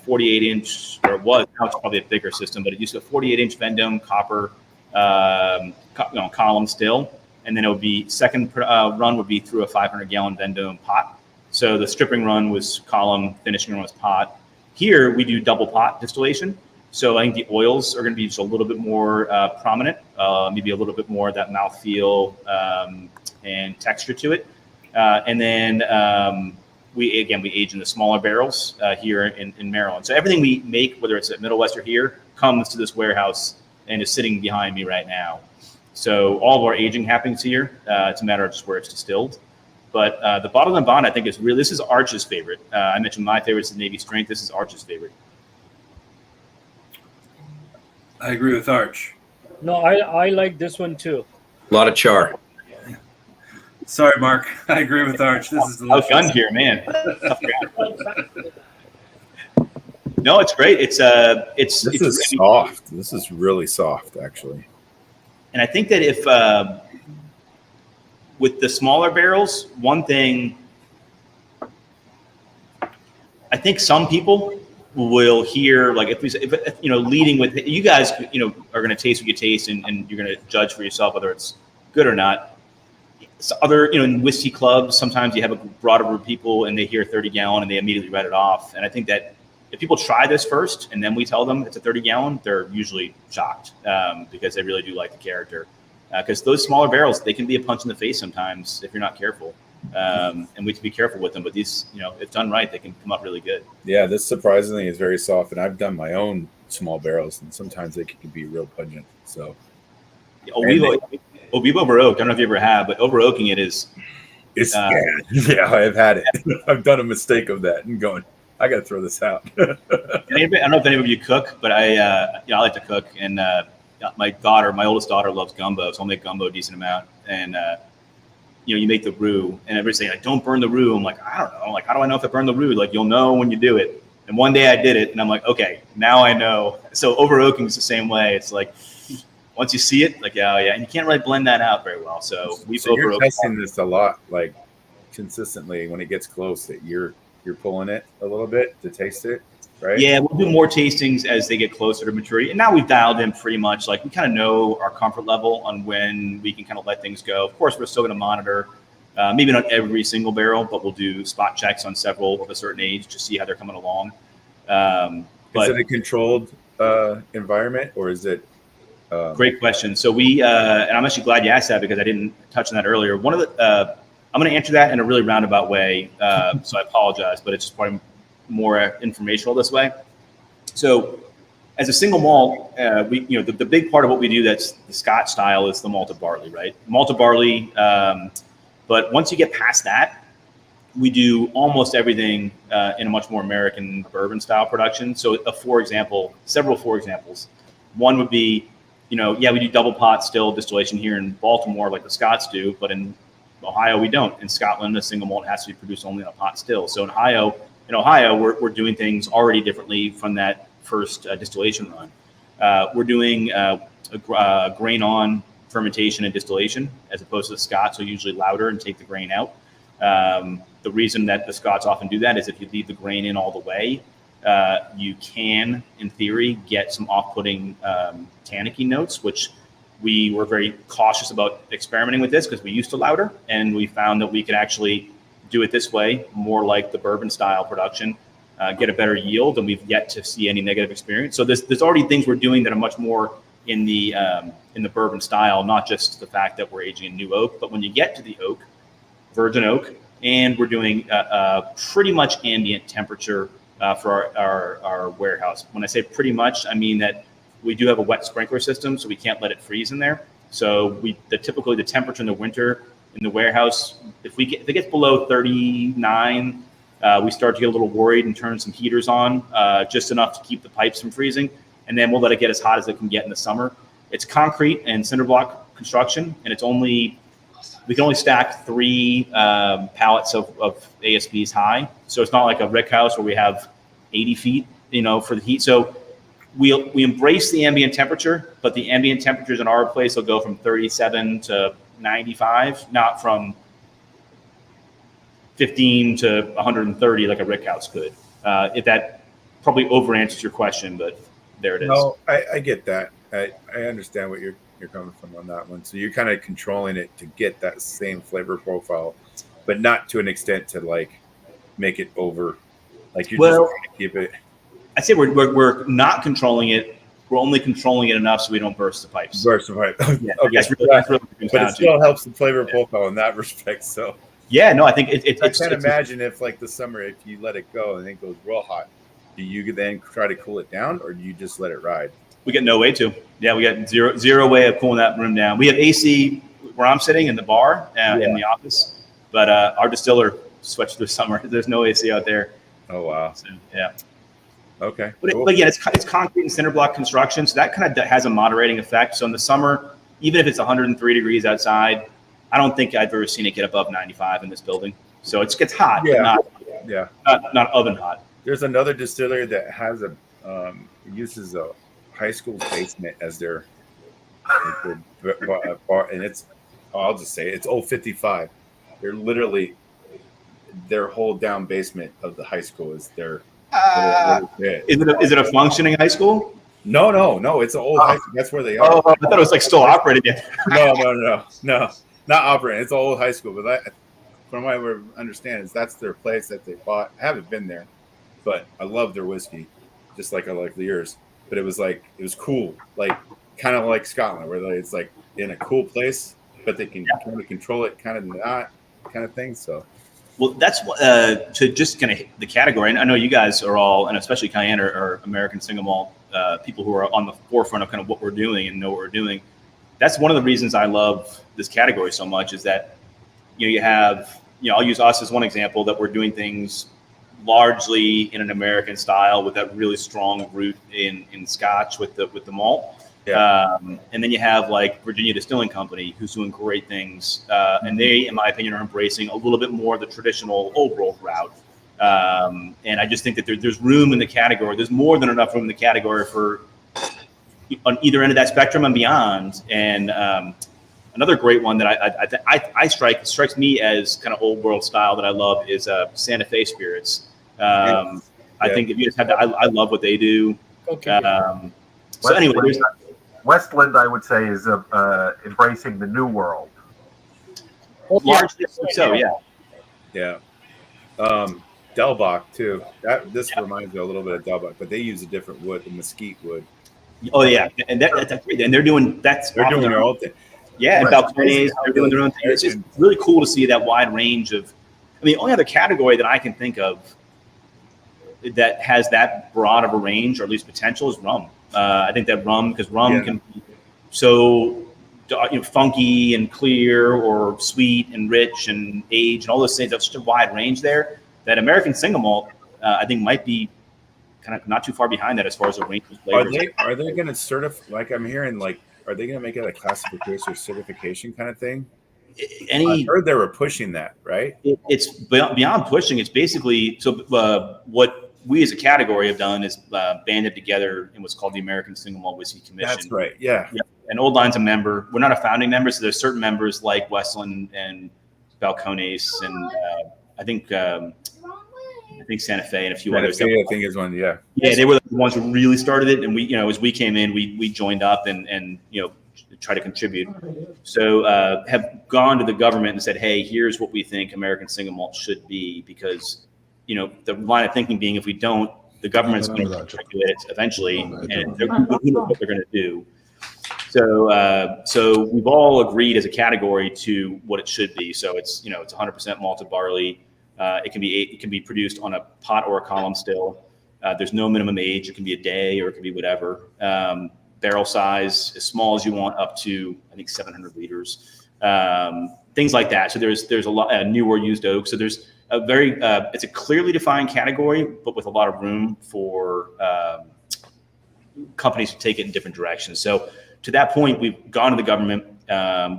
48-inch, or it was, now it's probably a bigger system, but it used to be a 48-inch Vendome copper column still. And then it would be second run would be through a 500-gallon Vendome pot. So the stripping run was column, finishing run was pot. Here we do double pot distillation. So I think the oils are going to be just a little bit more prominent, maybe a little bit more of that mouthfeel and texture to it. And then we age in the smaller barrels here in Maryland. So everything we make, whether it's at Middle West or here, comes to this warehouse and is sitting behind me right now. So all of our aging happens here. It's a matter of just where it's distilled. But the bottled and bond, I think, is really, this is Arch's favorite. I mentioned my favorite is the Navy Strength. This is Arch's favorite. I agree with Arch. No, I like this one too. A lot of char. Sorry, Mark. I agree with Arch. This is delicious. Outgunned here, man. No, it's great. This is really soft. This is really soft, actually. And I think that if with the smaller barrels, one thing I think some people will hear, like if leading with you guys, are going to taste what you taste, and you're going to judge for yourself whether it's good or not. So other, in whiskey clubs, sometimes you have a broader group of people and they hear 30-gallon and they immediately write it off. And I think that if people try this first and then we tell them it's a 30-gallon, they're usually shocked because they really do like the character. Because those smaller barrels, they can be a punch in the face sometimes if you're not careful. And we have to be careful with them. But these, if done right, they can come up really good. Yeah, this surprisingly is very soft, and I've done my own small barrels, and sometimes they can be real pungent. So, We've over oaked. I don't know if you ever have, but over oaking it is. It's yeah, I've had it. I've done a mistake of that and going, I got to throw this out. I don't know if any of you cook, but I like to cook, and my oldest daughter loves gumbo, so I'll make gumbo a decent amount, and you make the roux, and everybody's saying like, don't burn the roux. I'm like, I don't know. Like, how do I know if I burn the roux? Like, you'll know when you do it. And one day I did it, and I'm like, okay, now I know. So over oaking is the same way. It's like once you see it, like, yeah, and you can't really blend that out very well. So you're testing this a lot, like consistently when it gets close. That you're pulling it a little bit to taste it, right? Yeah, we'll do more tastings as they get closer to maturity. And now we've dialed in pretty much, like we kind of know our comfort level on when we can kind of let things go. Of course, we're still going to monitor, maybe not every single barrel, but we'll do spot checks on several of a certain age to see how they're coming along. Is it a controlled environment, or is it? Great question. So and I'm actually glad you asked that because I didn't touch on that earlier. One of the, I'm going to answer that in a really roundabout way, so I apologize, but it's just probably more informational this way. So as a single malt, the big part of what we do that's the Scotch style is the malted barley, right? Malted barley, but once you get past that, we do almost everything in a much more American bourbon style production. So several examples. One would be, we do double pot still distillation here in Baltimore like the Scots do, but in Ohio we don't. In Scotland, a single malt has to be produced only in a pot still. So in Ohio, we're doing things already differently from that first distillation run. We're doing grain-on fermentation and distillation as opposed to the Scots, who are usually louder and take the grain out. The reason that the Scots often do that is if you leave the grain in all the way, you can, in theory, get some off-putting tannicky notes, which we were very cautious about experimenting with this because we used to louder, and we found that we could actually do it this way, more like the bourbon style production, get a better yield, and we've yet to see any negative experience. So there's already things we're doing that are much more in the bourbon style, not just the fact that we're aging in new oak, but when you get to the oak, virgin oak, and we're doing pretty much ambient temperature for our warehouse. When I say pretty much, I mean that we do have a wet sprinkler system, so we can't let it freeze in there. So typically the temperature in the winter in the warehouse, if it gets below 39, we start to get a little worried and turn some heaters on, just enough to keep the pipes from freezing, and then we'll let it get as hot as it can get in the summer. It's concrete and cinder block construction, and we can only stack 3 pallets of ASBs high. So it's not like a rick house where we have 80 feet, for the heat. So we embrace the ambient temperature, but the ambient temperatures in our place will go from 37 to 95, not from 15 to 130 like a rick house could. If that probably over answers your question, but there it is. No, I get that. I understand what you're coming from on that one. So you're kind of controlling it to get that same flavor profile, but not to an extent to like make it over. Like you're just trying to keep it. I'd say we're not controlling it. We're only controlling it enough so we don't burst the pipes. Burst the pipe. Yeah, okay. That's really but it still helps the flavor profile in that respect. So yeah, no, I think it's. I can't imagine if like the summer, if you let it go and it goes real hot, do you then try to cool it down, or do you just let it ride? We got no way to. Yeah, we got zero way of cooling that room down. We have AC where I'm sitting in the bar in the office, but our distiller switched through summer. There's no AC out there. Oh wow. So, yeah. Okay. But again, it's concrete and cinder block construction, so that kind of has a moderating effect. So in the summer, even if it's 103 degrees outside, I don't think I've ever seen it get above 95 in this building. So it gets hot, but not oven hot. There's another distillery that has uses a high school basement as their bar, and I'll just say it's Old 55. They're literally their whole down basement of the high school is their. Is it a functioning high school? No. It's an old high school. That's where they are. Oh, I thought it was like still operating yet. No, not operating. It's an old high school, but from what I understand, that's their place that they bought. I haven't been there, but I love their whiskey, just like I like yours. But it was cool, like kind of like Scotland, where it's like in a cool place, but they can kind of control it, kind of not. kind of thing. So, well, that's to just kind of hit the category. And I know you guys are all, and especially Cayenne, are American single malt people who are on the forefront of kind of what we're doing and know what we're doing. That's one of the reasons I love this category so much is that, you have, I'll use us as one example, that we're doing things largely in an American style with that really strong root in Scotch with the malt. yeah. And then you have like Virginia Distilling Company, who's doing great things. And they, in my opinion, are embracing a little bit more of the traditional old world route. And I just think that there's room in the category. There's more than enough room in the category for on either end of that spectrum and beyond. And another great one that I strikes me as kind of old world style that I love is Santa Fe Spirits. I think if you just have that, I love what they do. Okay. So anyway, Westland, I would say, is embracing the new world. Largely so, yeah. Yeah. Delbach too. This reminds me a little bit of Delbach, but they use a different wood, the mesquite wood. Oh yeah, and that's great. And they're doing They're doing their own thing. Yeah, and balconies, they're doing their own thing. It's just really cool to see that wide range of. I mean, the only other category that I can think of that has that broad of a range, or at least potential, is rum. I think that rum can be so funky and clear, or sweet and rich and aged, and all those things. That's such a wide range there that American single malt, I think, might be kind of not too far behind that as far as a range of flavors. Are they going to certify? Like I'm hearing, like, are they going to make it a classification or certification kind of thing? I heard they were pushing that, right? It's beyond pushing. It's basically what we as a category have done is banded together in what's called the American Single Malt Whiskey Commission. That's right. Yeah. And Old Line's a member. We're not a founding member, so there's certain members like Westland and Balcones, and I think Santa Fe and a few others. I think is one. Yeah. Yeah, they were the ones who really started it, and we, as we came in, we joined up and try to contribute. So have gone to the government and said, hey, here's what we think American single malt should be, because the line of thinking being, if we don't, the government's going to regulate it eventually, and who knows what they're going to do. So we've all agreed as a category to what it should be. So it's 100% malted barley. It can be produced on a pot or a column still. There's no minimum age. It can be a day, or it can be whatever. Barrel size as small as you want, up to I think 700 liters. Things like that. So there's a lot new or used oak. So there's a very it's a clearly defined category, but with a lot of room for companies to take it in different directions. So to that point, we've gone to the government,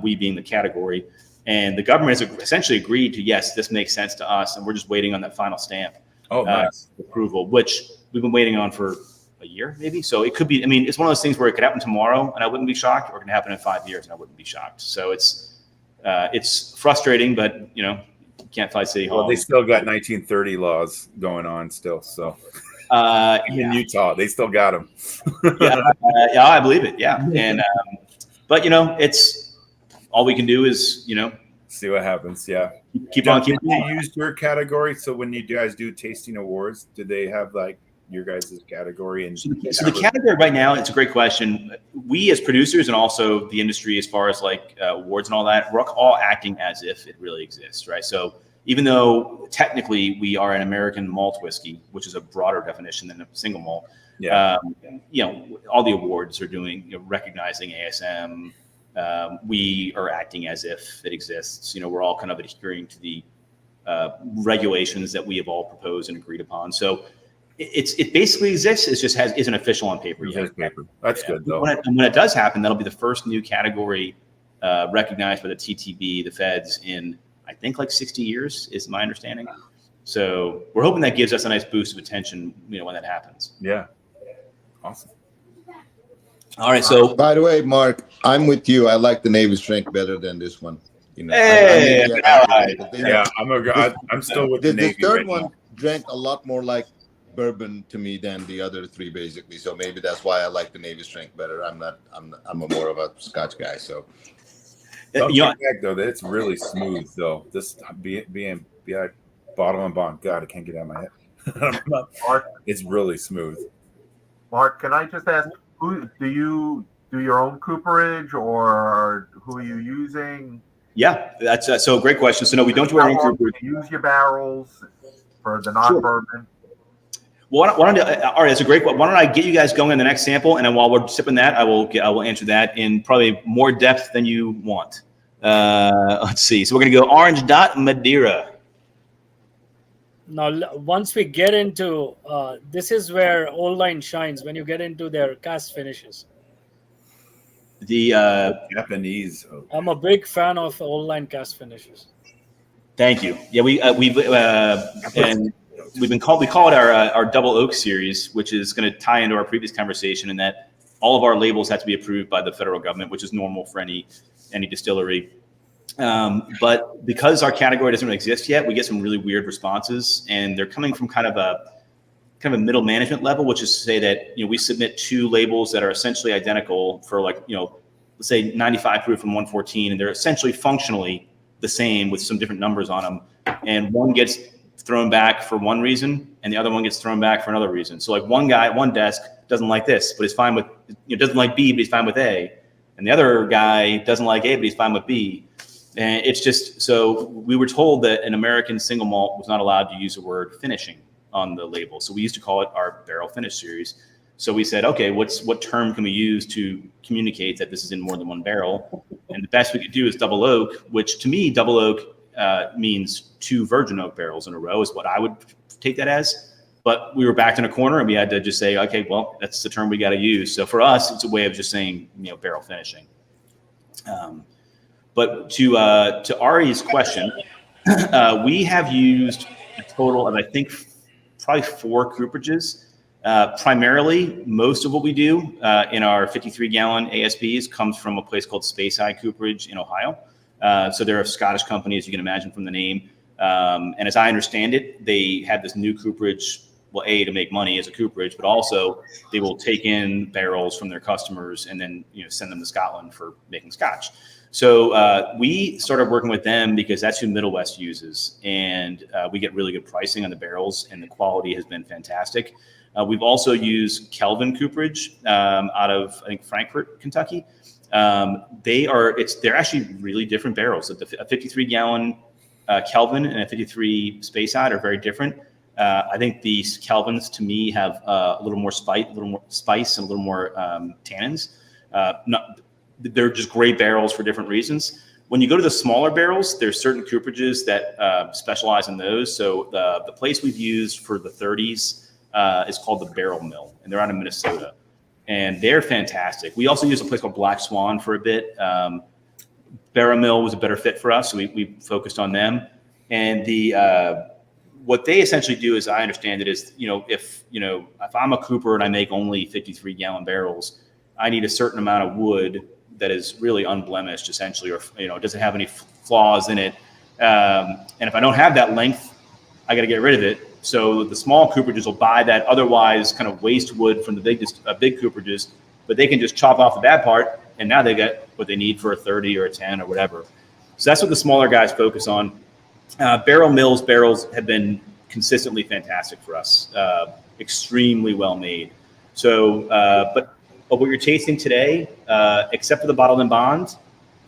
we being the category, and the government has essentially agreed to, yes, this makes sense to us, and we're just waiting on that final stamp. Nice. Approval, which we've been waiting on for a year, maybe. So it could be, I mean, it's one of those things where it could happen tomorrow and I wouldn't be shocked, or it can happen in 5 years and I wouldn't be shocked. So it's frustrating, but you can't fight City Hall. Well, they still got 1930 laws going on still. So in Utah, they still got them. Yeah, I believe it. Yeah. And, but it's all we can do is, see what happens. Yeah. Keep on. You use your category. So when you guys do tasting awards, do they have like your guys' category? And so the category right now, it's a great question. We as producers, and also the industry, as far as like awards and all that, we're all acting as if it really exists, right? So even though technically we are an American malt whiskey, which is a broader definition than a single malt, all the awards are doing, recognizing ASM. We are acting as if it exists. We're all kind of adhering to the regulations that we have all proposed and agreed upon. So it basically exists. It just isn't official on paper yet. That's good though. When it does happen, that'll be the first new category recognized by the TTB, the feds, in I think like 60 years is my understanding. So we're hoping that gives us a nice boost of attention, when that happens. Yeah. Awesome. All right. So by the way, Mark, I'm with you. I like the Navy strength better than this one. Hey, I'm still with the Navy. The third right one now. drank a lot more like bourbon to me than the other three, basically. So maybe that's why I like the Navy strength better. I'm more of a Scotch guy. So though, it's really smooth though. This being bottle and bond. God, I can't get out of my head. Mark, it's really smooth. Mark, can I just ask, who do you do your own cooperage, or who are you using? Yeah, that's so great question. So no, we don't do our own cooperage. Use your barrels for the non-bourbon. Well, all right, that's a great one. Why don't I get you guys going in the next sample, and then while we're sipping that, I will answer that in probably more depth than you want. Let's see. So we're gonna go Orange Dot Madeira. Now, once we get into this is where Old Line shines, when you get into their cask finishes. The Japanese. I'm a big fan of Old Line cask finishes. Thank you. Yeah, we call it our double oak series, which is going to tie into our previous conversation in that all of our labels have to be approved by the federal government, which is normal for any distillery. But because our category doesn't really exist yet, we get some really weird responses, and they're coming from kind of a middle management level, which is to say that we submit 2 labels that are essentially identical for let's say 95 proof and 114, and they're essentially functionally the same with some different numbers on them, and one gets thrown back for one reason and the other one gets thrown back for another reason. So like one guy at one desk doesn't like this, but he's fine with doesn't like B, but he's fine with A, and the other guy doesn't like A, but he's fine with B. And it's just, so we were told that an American single malt was not allowed to use the word finishing on the label. So we used to call it our barrel finish series. So we said, okay, what term can we use to communicate that this is in more than one barrel? And the best we could do is double oak, which to me, double oak means 2 virgin oak barrels in a row is what I would take that as. But we were backed in a corner and we had to just say, okay, well, that's the term we got to use. So for us, it's a way of just saying, barrel finishing. But to Ari's question, we have used a total of, I think, probably 4 cooperages. Primarily, most of what we do in our 53-gallon ASBs comes from a place called Speyside Cooperage in Ohio. So they're a Scottish company, as you can imagine from the name. And as I understand it, they have this new cooperage, well, A, to make money as a cooperage, but also they will take in barrels from their customers and then send them to Scotland for making scotch. So we started working with them because that's who Middle West uses. And we get really good pricing on the barrels, and the quality has been fantastic. We've also used Kelvin Cooperage out of, I think, Frankfort, Kentucky. They're actually really different barrels. A 53-gallon Kelvin and a 53 Speyside are very different. I think these Kelvins to me have a little more spice and a little more tannins. They're just great barrels for different reasons. When you go to the smaller barrels, there's certain cooperages that specialize in those. So the place we've used for the 30s is called the Barrel Mill, and they're out of Minnesota, and they're fantastic. We also used a place called Black Swan for a bit. Barrel Mill was a better fit for us, so we focused on them. And what they essentially do, as I understand it, is if I'm a cooper and I make only 53-gallon barrels, I need a certain amount of wood that is really unblemished, essentially, or doesn't have any flaws in it. And if I don't have that length, I got to get rid of it. So the small cooperages will buy that otherwise kind of waste wood from the big cooperages, but they can just chop off the bad part, and now they get what they need for a 30 or a 10 or whatever. So that's what the smaller guys focus on. Barrel Mills barrels have been consistently fantastic for us, extremely well made. So, but what you're tasting today, except for the bottled and bond,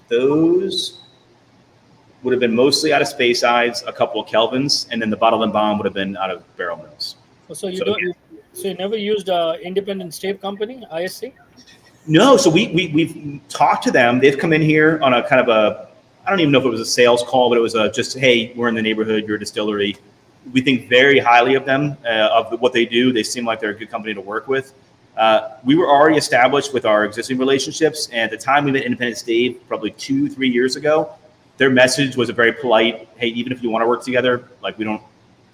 those would have been mostly out of Speysides, a couple of Kelvins, and then the bottled and bond would have been out of Barrel Mills. So you never used independent stave company, ISC? No, so we've talked to them. They've come in here on a kind of I don't even know if it was a sales call, but it was just, hey, we're in the neighborhood, you're a distillery. We think very highly of them, of what they do. They seem like they're a good company to work with. We were already established with our existing relationships, and at the time we met Independent Stave, probably 2-3 years ago, their message was a very polite, hey, even if you want to work together, like we don't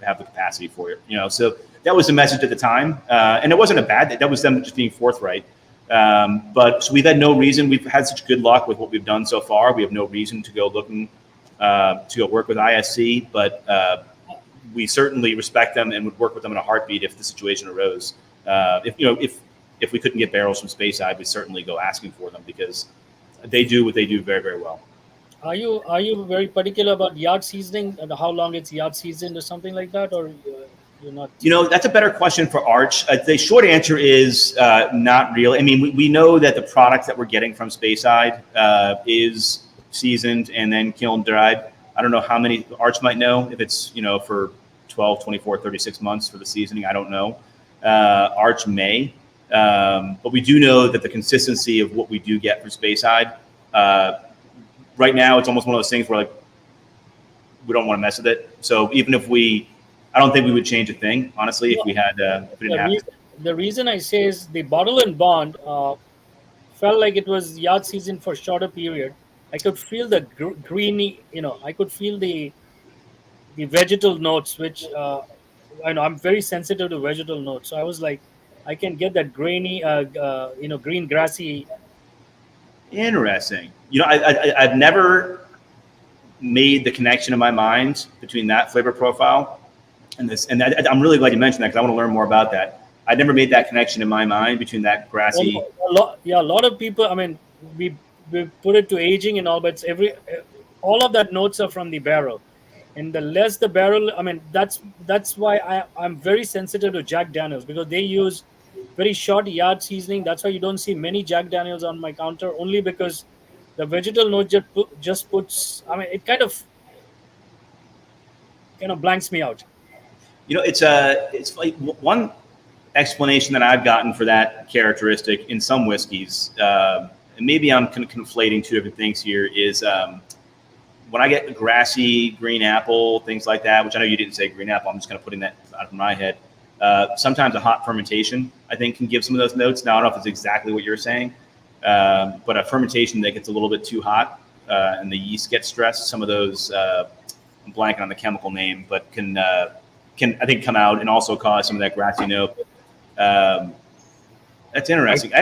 have the capacity for it, So that was the message at the time, and it wasn't a bad thing. That was them just being forthright. But so we've had no reason. We've had such good luck with what we've done so far. We have no reason to go looking to go work with ISC, but we certainly respect them and would work with them in a heartbeat if the situation arose. If we couldn't get barrels from Speyside, we'd certainly go asking for them because they do what they do very, very well. Are you very particular about yard seasoning and how long it's yard seasoned or something like that, or you're not? That's a better question for Arch. The short answer is not really. I mean, we know that the product that we're getting from Speyside is seasoned and then kiln dried. I don't know how many Arch might know if it's, for 12, 24, 36 months for the seasoning. I don't know. Arch may. But we do know that the consistency of what we do get for Speyside, right now, it's almost one of those things where like we don't want to mess with it. So even if I don't think we would change a thing, honestly, if we had, if we didn't have to. The reason I say is the bottle and bond felt like it was yard season for a shorter period. I could feel the greeny, I could feel the vegetal notes, which I know I'm very sensitive to vegetal notes. So I was like, I can get that grainy, green grassy. Interesting. I've never made the connection in my mind between that flavor profile and this. And I'm really glad you mentioned that because I want to learn more about that. I never made that connection in my mind between that grassy. A lot of people. I mean, we put it to aging and all, but all of that notes are from the barrel, and the less the barrel. I mean, that's why I'm very sensitive to Jack Daniels because they use very short yard seasoning. That's why you don't see many Jack Daniels on my counter, only because the vegetal note just puts. I mean, it kind of blanks me out. It's like one explanation that I've gotten for that characteristic in some whiskeys, and maybe I'm conflating two different things here, is when I get grassy green apple, things like that, which I know you didn't say green apple, I'm just kind of putting that out of my head. Sometimes a hot fermentation, I think, can give some of those notes. Now, I don't know if it's exactly what you're saying, but a fermentation that gets a little bit too hot and the yeast gets stressed, some of those, I'm blanking on the chemical name, but can I think come out and also cause some of that grassy note. That's interesting.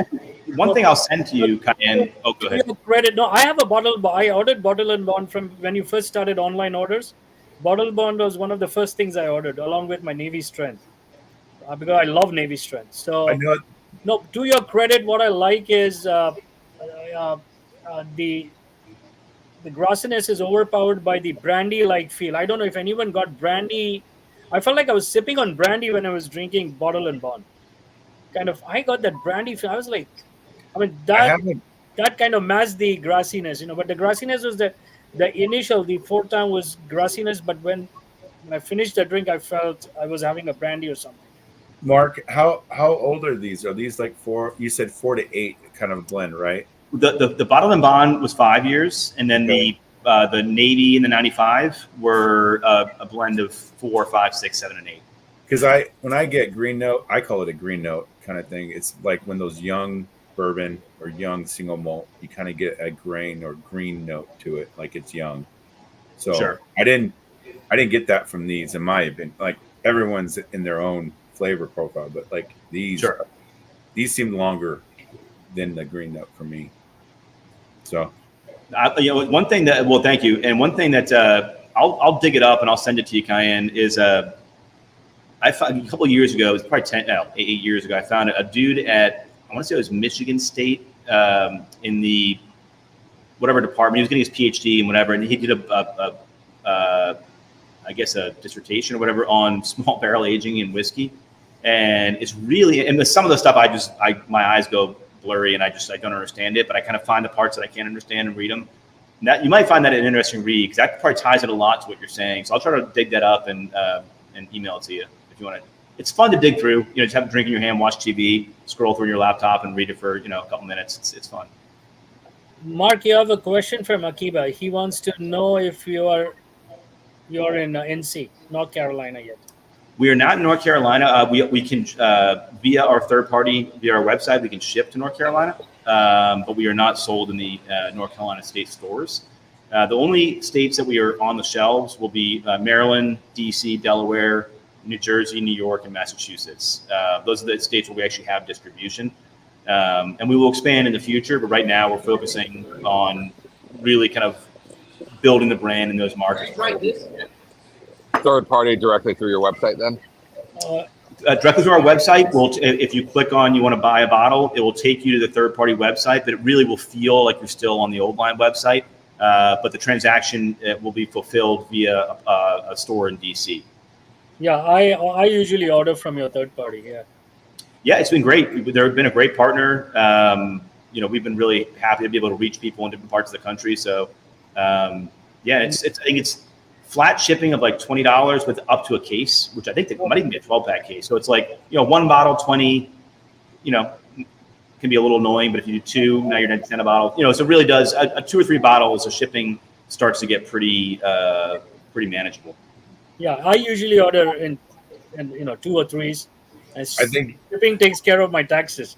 One thing I'll send to you, Cayenne. Oh, go ahead. Credit. No, I have a bottle. I ordered bottle and bond from when you first started online orders. Bottle bond was one of the first things I ordered, along with my Navy strength, because I love Navy strength. So, no, to your credit, what I like is the grassiness is overpowered by the brandy-like feel. I don't know if anyone got brandy. I felt like I was sipping on brandy when I was drinking bottle and bond. I got that brandy feel. I was like, I mean, that kind of masked the grassiness, but the grassiness was the initial, the fourth time was grassiness, but when I finished the drink, I felt I was having a brandy or something. Mark, how old are these? Are these like you said 4 to 8 kind of blend, right? The bottle and bond was 5 years, and then the Navy and the 95 were a blend of 4, 5, 6, 7, and 8. Because when I get green note, I call it a green note kind of thing. It's like when those young bourbon or young single malt, you kind of get a grain or green note to it, like it's young. So sure. I didn't get that from these, in my opinion. Like everyone's in their own flavor profile, but like these seem longer than the green note for me. So, one thing that thank you, and one thing that I'll dig it up and I'll send it to you, Cayenne, is I found a couple of years ago, it was probably 8 years ago, I found a dude at, I want to say it was Michigan State, in the whatever department. He was getting his PhD and whatever, and he did I guess a dissertation or whatever on small barrel aging in whiskey. And it's really, and some of the stuff my eyes go blurry and I don't understand it, but I kind of find the parts that I can't understand and read them. And that, you might find that an interesting read because that part ties it a lot to what you're saying. So I'll try to dig that up and email it to you if you want to. It's fun to dig through, just have a drink in your hand, watch TV, scroll through your laptop and read it for, a couple minutes. It's fun. Mark, you have a question from Akiba. He wants to know if you're in NC, North Carolina yet. We are not in North Carolina. We can, via our third party, via our website, we can ship to North Carolina, but we are not sold in the North Carolina state stores. The only states that we are on the shelves will be Maryland, DC, Delaware, New Jersey, New York, and Massachusetts. Those are the states where we actually have distribution. And we will expand in the future, but right now we're focusing on really kind of building the brand in those markets. Third party directly through your website then? Directly through our website. If you click on you want to buy a bottle, it will take you to the third party website, but it really will feel like you're still on the Old Line website. But the transaction will be fulfilled via a store in DC. Yeah, I usually order from your third party. Yeah, it's been great. They've been a great partner. We've been really happy to be able to reach people in different parts of the country. So Yeah, it's I think it's flat shipping of like $20 with up to a case, which I think it might even be a 12-pack case. So it's like, one bottle, 20, can be a little annoying, but if you do two, now you're 90% a bottle. So it really does a 2 or 3 bottles of shipping starts to get pretty manageable. Yeah, I usually order in 2 or 3s. And I think shipping takes care of my taxes.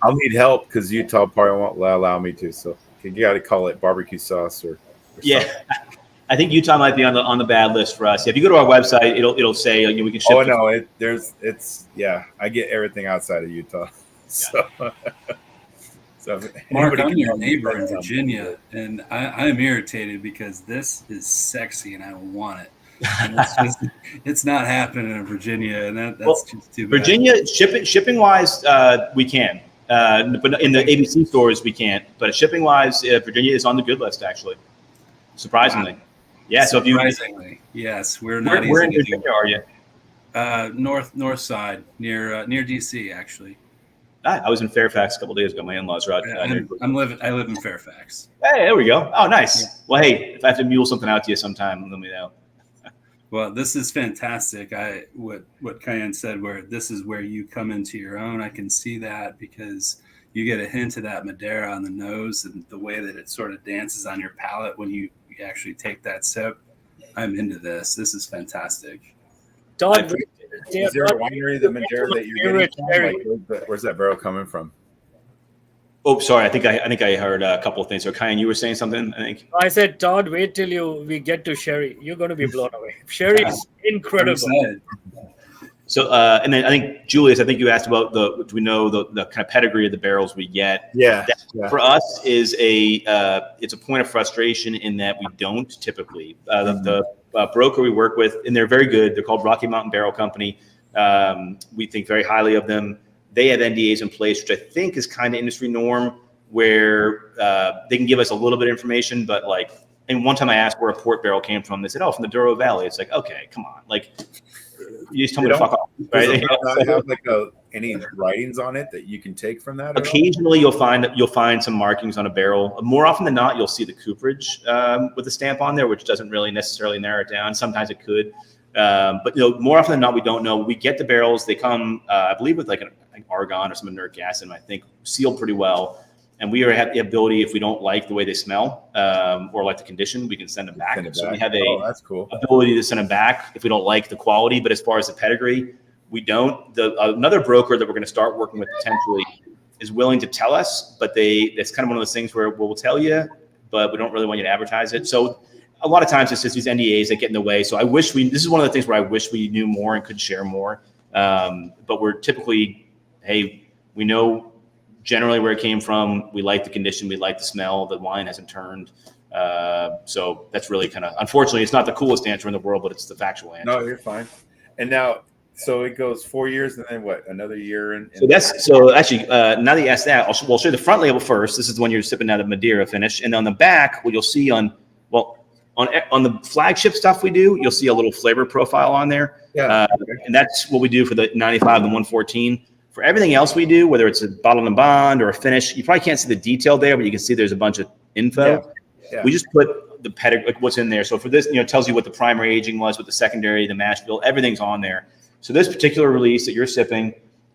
I'll need help because Utah probably won't allow me to. So you got to call it barbecue sauce or yeah. something. I think Utah might be on the bad list for us. If you go to our website, it'll say we can ship. Oh no, I get everything outside of Utah. So, Mark, I'm your neighbor in Virginia, and I'm irritated because this is sexy and I want it. And it's not happening in Virginia, and that's just too bad. Virginia shipping wise, we can, but in the ABC stores we can't. But shipping wise, Virginia is on the good list actually. Surprisingly, yeah. So yes, we're not. Where in Virginia are you? North side near DC actually. I was in Fairfax a couple of days ago. My in-laws are out. I live in Fairfax. Hey, there we go. Oh, nice. Yeah. Well, hey, if I have to mule something out to you sometime, let me know. Well, this is fantastic. What Cayenne said, where this is where you come into your own. I can see that because you get a hint of that Madeira on the nose and the way that it sort of dances on your palate when you actually take that sip. I'm into this. This is fantastic. Todd, is there a winery, the Madeira, that you're getting from? Like, where's that barrel coming from? Oh, sorry. I think I heard a couple of things. So, Cayenne, you were saying something, I think. I said, Todd, wait till we get to sherry. You're going to be blown away. Sherry is incredible. So, and then I think, Julius, I think you asked about do we know the kind of pedigree of the barrels we get? Yeah. For us is it's a point of frustration in that we don't typically. The broker we work with, and they're very good. They're called Rocky Mountain Barrel Company. We think very highly of them. They have NDAs in place, which I think is kind of industry norm, where they can give us a little bit of information, but like, and one time I asked where a port barrel came from. They said, "Oh, from the Douro Valley." It's like, okay, come on, like you just tell me to fuck off, right? Does it have like any writings on it that you can take from that? Occasionally, you'll find some markings on a barrel. More often than not, you'll see the cooperage with the stamp on there, which doesn't really necessarily narrow it down. Sometimes it could. But more often than not, we don't know. We get the barrels; they come, I believe, with like an argon or some inert gas, and I think sealed pretty well. And we have the ability, if we don't like the way they smell or like the condition, we can send them back. So we have that's cool. ability to send them back if we don't like the quality. But as far as the pedigree, we don't. Another broker that we're going to start working with potentially is willing to tell us, but it's kind of one of those things where we'll tell you, but we don't really want you to advertise it. So a lot of times it's just these NDAs that get in the way. So this is one of the things where I wish we knew more and could share more. But we're typically, hey, we know generally where it came from. We like the condition. We like the smell. The wine hasn't turned. So that's really kind of, unfortunately, it's not the coolest answer in the world, but it's the factual answer. No, you're fine. And now, so it goes 4 years and then what, another year? So actually, now that you asked that, we'll show you the front label first. This is the one you're sipping out of Madeira finish. And on the back, what you'll see on the flagship stuff we do, you'll see a little flavor profile on there. Yeah. And that's what we do for the 95 and the 114. For everything else we do, whether it's a bottle and bond or a finish, you probably can't see the detail there, but you can see there's a bunch of info. Yeah. We just put the pedigree, like what's in there. So for this, it tells you what the primary aging was, what the secondary, the mash bill, everything's on there. So this particular release that you're sipping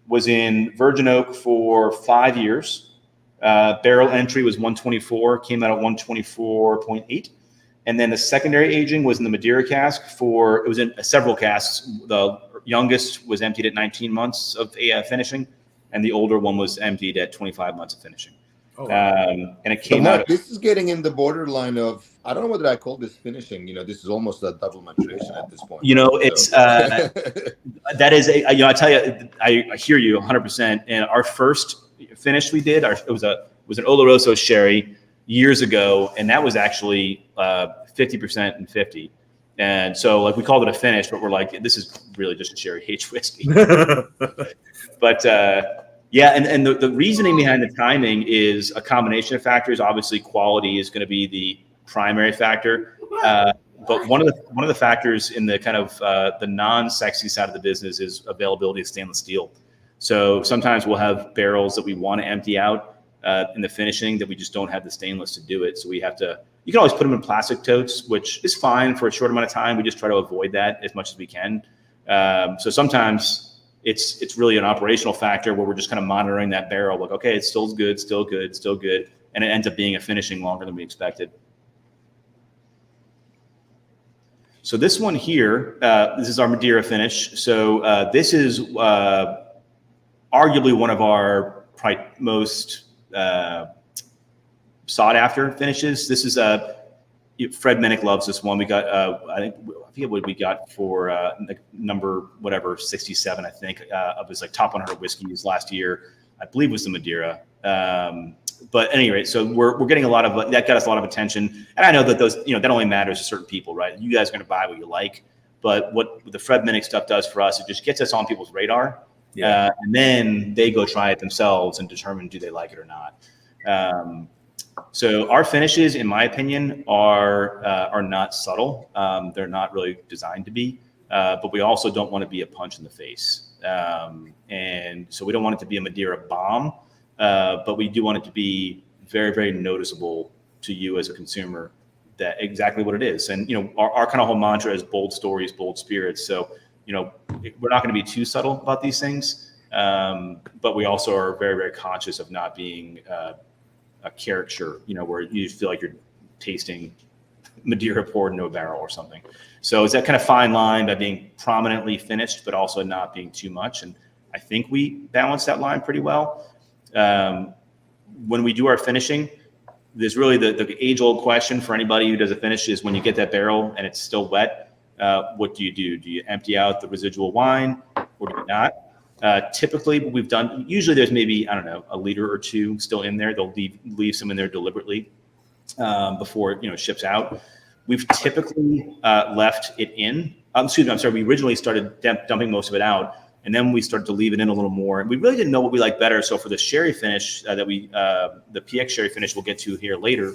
was in virgin oak for 5 years. Barrel entry was 124, came out at 124.8. And then the secondary aging was in the Madeira cask it was in several casks. The youngest was emptied at 19 months of finishing, and the older one was emptied at 25 months of finishing. Oh. And it came Mark, out. This is getting in the borderline of, I don't know whether I call this finishing. This is almost a double maturation at this point. It's that is I tell you, I hear you 100%. And our first finish we did, it was an Oloroso sherry years ago, and that was actually 50% and 50. And so like we called it a finish, but we're like, this is really just a sherry aged whiskey. But and the reasoning behind the timing is a combination of factors. Obviously, quality is going to be the primary factor. But one of the factors in the kind of the non-sexy side of the business is availability of stainless steel. So sometimes we'll have barrels that we want to empty out. in the finishing that we just don't have the stainless to do it. So we have to. You can always put them in plastic totes, which is fine for a short amount of time. We just try to avoid that as much as we can. So sometimes it's really an operational factor where we're just kind of monitoring that barrel, like, okay, it's still good, still good, still good, and it ends up being a finishing longer than we expected. So this one here, this is our Madeira finish. So this is arguably one of our most sought after finishes. This is Fred Minnick loves this one. We got I forget what we got for like number 67, I think, of his like top 100 whiskeys last year. I believe was the Madeira. But at any rate, so we're getting a lot of that, got us a lot of attention. And I know that those, that only matters to certain people, right? You guys are going to buy what you like. But what the Fred Minnick stuff does for us, it just gets us on people's radar. Yeah. And then they go try it themselves and determine do they like it or not. So our finishes, in my opinion, are not subtle. They're not really designed to be, but we also don't want to be a punch in the face. And so we don't want it to be a Madeira bomb, but we do want it to be very, very noticeable to you as a consumer that exactly what it is. And, our kind of whole mantra is bold stories, bold spirits. So, we're not going to be too subtle about these things, but we also are very, very conscious of not being a caricature, where you feel like you're tasting Madeira poured into a barrel or something. So it's that kind of fine line by being prominently finished, but also not being too much. And I think we balance that line pretty well. When we do our finishing, there's really the age-old question for anybody who does a finish is when you get that barrel and it's still wet, what do you do? Do you empty out the residual wine or do you not? Typically, what we've done, usually there's maybe, I don't know, a liter or two still in there. They'll leave some in there deliberately before it ships out. We've typically left it in. I'm sorry. We originally started dumping most of it out, and then we started to leave it in a little more. And we really didn't know what we liked better. So for the sherry finish the PX sherry finish we'll get to here later,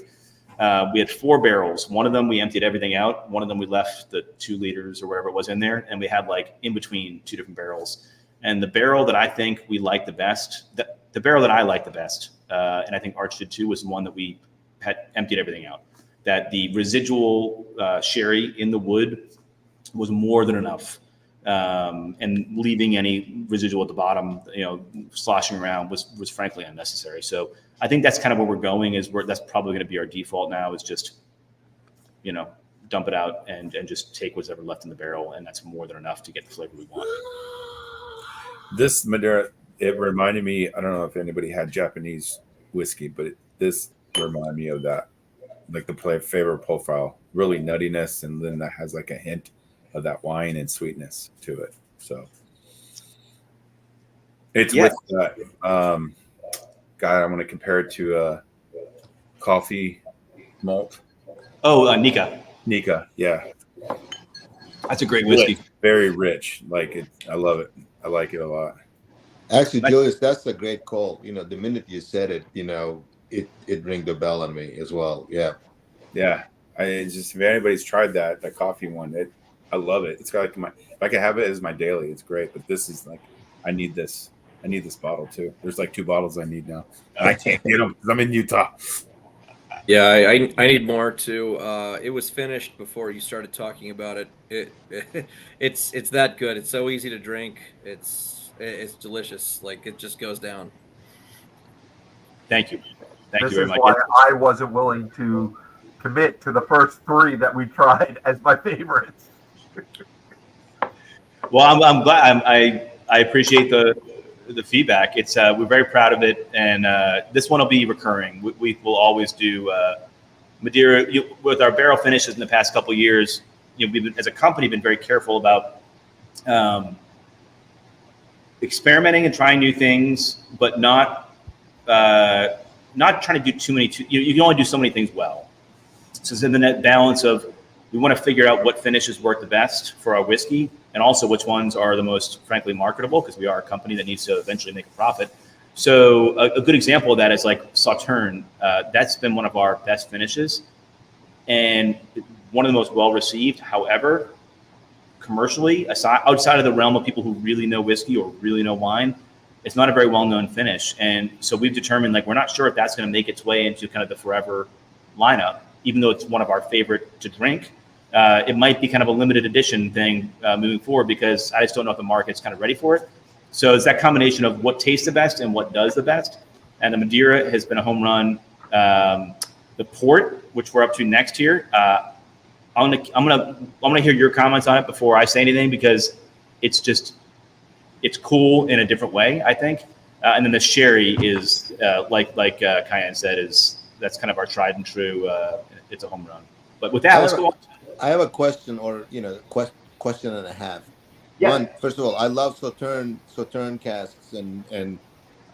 we had 4 barrels. One of them we emptied everything out. One of them we left the 2 liters or whatever it was in there, and we had like in between 2 different barrels. And the barrel that I think we liked the best, the barrel that I liked the best, and I think Arch did too, was the one that we had emptied everything out. That the residual sherry in the wood was more than enough, and leaving any residual at the bottom, sloshing around was frankly unnecessary. So I think that's kind of where we're going. That's probably going to be our default now. Is just, dump it out and just take what's ever left in the barrel, and that's more than enough to get the flavor we want. This Madeira, it reminded me, I don't know if anybody had Japanese whiskey, but this reminded me of that, like the flavor profile, really nuttiness, and then that has like a hint of that wine and sweetness to it. So it's with that. God, I'm going to compare it to a coffee malt. Oh, Nika. Nika, yeah. That's a great whiskey. Very rich. Like it. I love it. I like it a lot. Actually, Julius, that's a great call. The minute you said it, it rang the bell on me as well. Yeah. Yeah. If anybody's tried that coffee one, I love it. It's got like if I could have it as my daily, it's great. But this is like, I need this bottle too. There's like 2 bottles I need now. And I can't get them because I'm in Utah. Yeah, I need more too. It was finished before you started talking about it. It's that good. It's so easy to drink. It's delicious. Like it just goes down. Thank you. Thank you very much. This is why I wasn't willing to commit to the first 3 that we tried as my favorites. Well, I'm glad. I appreciate the feedback. It's we're very proud of it, and this one will be recurring. We will always do Madeira with our barrel finishes in the past couple of years. We've been, as a company, been very careful about experimenting and trying new things, but not trying to do too many. You can only do so many things well. So it's in the net balance of we want to figure out what finishes work the best for our whiskey, and also which ones are the most, frankly, marketable, because we are a company that needs to eventually make a profit. So a good example of that is like Sauterne. That's been one of our best finishes and one of the most well-received. However, commercially, outside of the realm of people who really know whiskey or really know wine, It's not a very well-known finish. And so we've determined, like, we're not sure if that's going to make its way into kind of the forever lineup, even though it's one of our favorite to drink. It might be kind of a limited edition thing moving forward, because I just don't know if the market's kind of ready for it. So it's that combination of what tastes the best and what does the best. And the Madeira has been a home run. The port, which we're up to next here, I'm gonna hear your comments on it before I say anything, because it's cool in a different way, I think. And then the sherry is like Cayenne said, that's kind of our tried and true. It's a home run. But with that, let's go on. I have a question, or question and a half. Yeah. One, first of all, I love Sauterne casks, and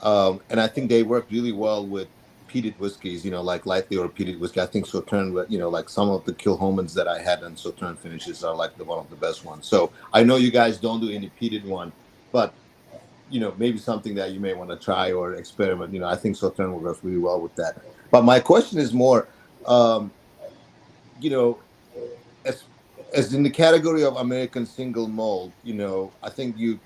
I think they work really well with peated whiskeys, like lightly or peated whiskey. I think Sauterne, like some of the Kilhomans that I had and Sauterne finishes are like one of the best ones. So I know you guys don't do any peated one, but maybe something that you may want to try or experiment. I think Sauterne works really well with that. But my question is more, as in the category of American single malt, I think you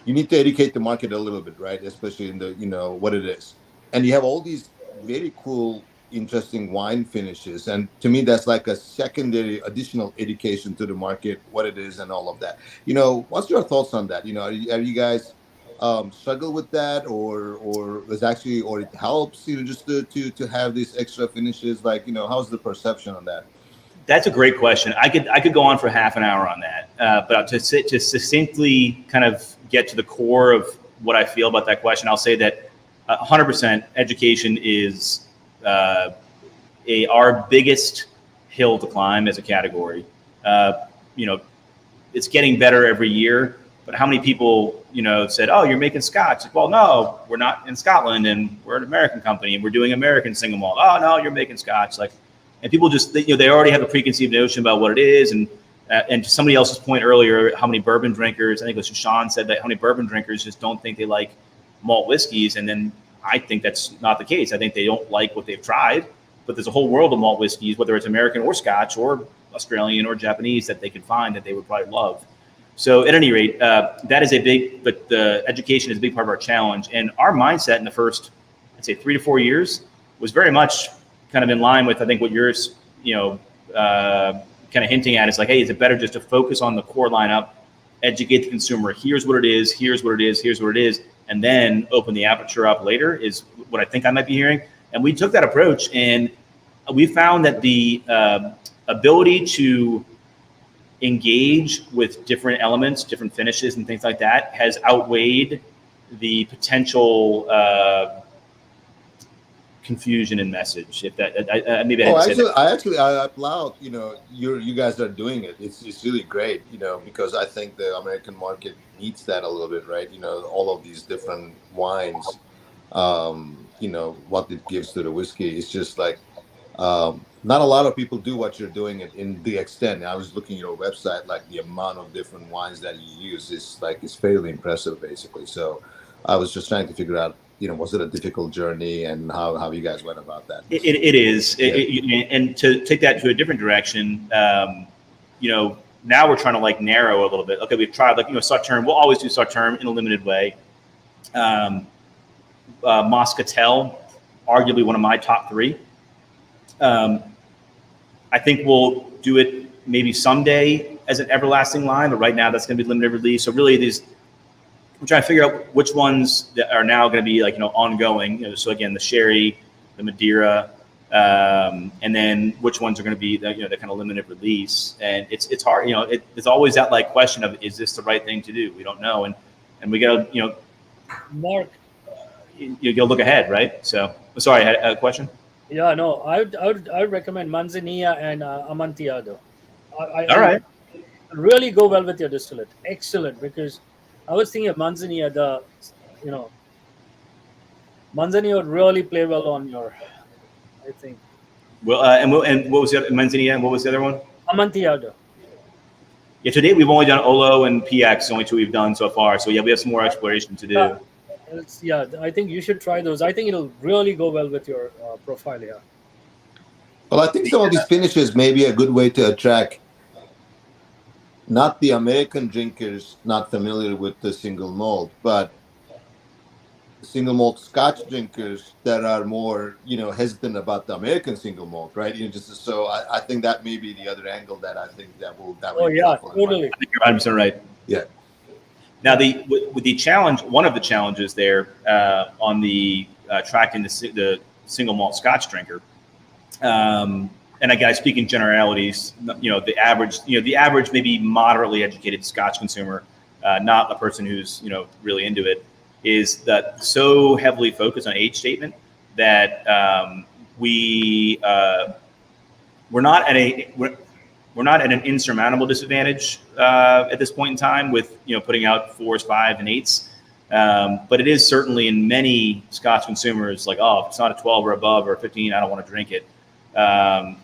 need to educate the market a little bit, right? Especially in the, what it is. And you have all these very cool, interesting wine finishes. And to me, that's like a secondary additional education to the market, what it is and all of that. What's your thoughts on that? Are you guys struggle with that, or it helps, just to have these extra finishes? Like, how's the perception on that? That's a great question. I could go on for half an hour on that, but to succinctly kind of get to the core of what I feel about that question, I'll say that 100% education is our biggest hill to climb as a category. It's getting better every year, but how many people said, "Oh, you're making Scotch"? Like, well, no, we're not in Scotland, and we're an American company, and we're doing American single malt. Oh no, you're making Scotch. Like, and people just they already have a preconceived notion about what it is. And to somebody else's point earlier, how many bourbon drinkers, I think it was Sean said that, how many bourbon drinkers just don't think they like malt whiskeys. And then I think that's not the case. I think they don't like what they've tried, but there's a whole world of malt whiskeys, whether it's American or Scotch or Australian or Japanese, that they could find that they would probably love. So at any rate, that is but the education is a big part of our challenge. And our mindset in the first, I'd say 3 to 4 years, was very much kind of in line with, I think, what yours, kind of hinting at, is like, hey, is it better just to focus on the core lineup, educate the consumer, here's what it is, here's what it is, here's what it is, and then open the aperture up later, is what I think I might be hearing. And we took that approach, and we found that the ability to engage with different elements, different finishes and things like that has outweighed the potential confusion in message. If that, maybe I applaud, you guys are doing it. It's really great, because I think the American market needs that a little bit, right? All of these different wines, what it gives to the whiskey. It's just like, not a lot of people do what you're doing in the extent. I was looking at your website, like the amount of different wines that you use is fairly impressive, basically. So I was just trying to figure out, was it a difficult journey, and how you guys went about that? It is. Yeah. And to take that to a different direction, now we're trying to narrow a little bit. Okay, we've tried Sauterne. We'll always do Sauterne in a limited way. Moscatel, arguably one of my top 3. I think we'll do it maybe someday as an everlasting line, but right now that's going to be limited release. So really, we're trying to figure out which ones that are now going to be ongoing. So again, the sherry, the Madeira, and then which ones are going to be the kind of limited release. And it's hard. It's always that question of, is this the right thing to do? We don't know, and we got to Mark, you got to look ahead, right? So sorry, I had a question. Yeah, no, I would recommend Manzanilla and Amontillado. All right. Really go well with your distillate. Excellent, because I was thinking of Manzanilla. Manzanilla would really play well on your, I think. Well, and what was the other, Manzanilla, and what was the other one? Amontillado. Yeah, to date we've only done Olo and PX, only 2 we've done so far. So yeah, we have some more exploration to do. I think you should try those. I think it'll really go well with your profile here. Well, I think some of these finishes may be a good way to attract not the American drinkers not familiar with the single malt, but single malt Scotch drinkers that are more, hesitant about the American single malt, right? Just so I think that may be the other angle that I think that will Oh be yeah, helpful. totally. I think you're 100% right. Yeah. Now, with the challenge, one of the challenges there on the tracking the single malt Scotch drinker, and again, I speak in generalities. The average maybe moderately educated Scotch consumer, not a person who's really into it, is that so heavily focused on age statement that we're not at an insurmountable disadvantage at this point in time with putting out 4s, 5s, and 8s. But it is certainly in many Scotch consumers like, oh, if it's not a 12 or above or a 15, I don't want to drink it.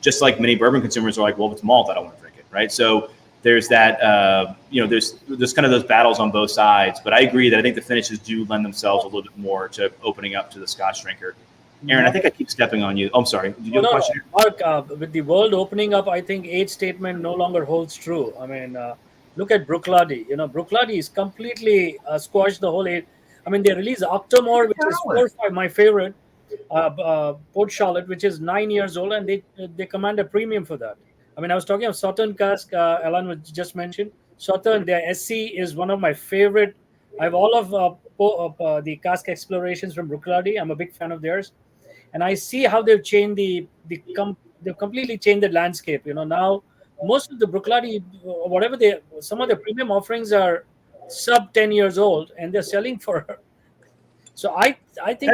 Just like many bourbon consumers are like, well, if it's malt, I don't want to drink it, right? So there's that, there's kind of those battles on both sides. But I agree that I think the finishes do lend themselves a little bit more to opening up to the Scotch drinker. Aaron, I think I keep stepping on you. Oh, I'm sorry. Did you have a question? Mark, with the world opening up, I think age statement no longer holds true. I mean, look at Bruichladdich. Bruichladdich is completely squashed the whole age. I mean, they released Octomore, which is 4 or 5, my favorite, Port Charlotte, which is 9 years old, and they command a premium for that. I mean, I was talking of Southern cask, Alan was just mentioned. Southern, their SC is one of my favorite. I have all of the cask explorations from Bruichladdich. I'm a big fan of theirs. And I see how they've changed they've completely changed the landscape. Now most of the Bruichladdich, some of the premium offerings are sub 10 years old, and they're selling for. So I think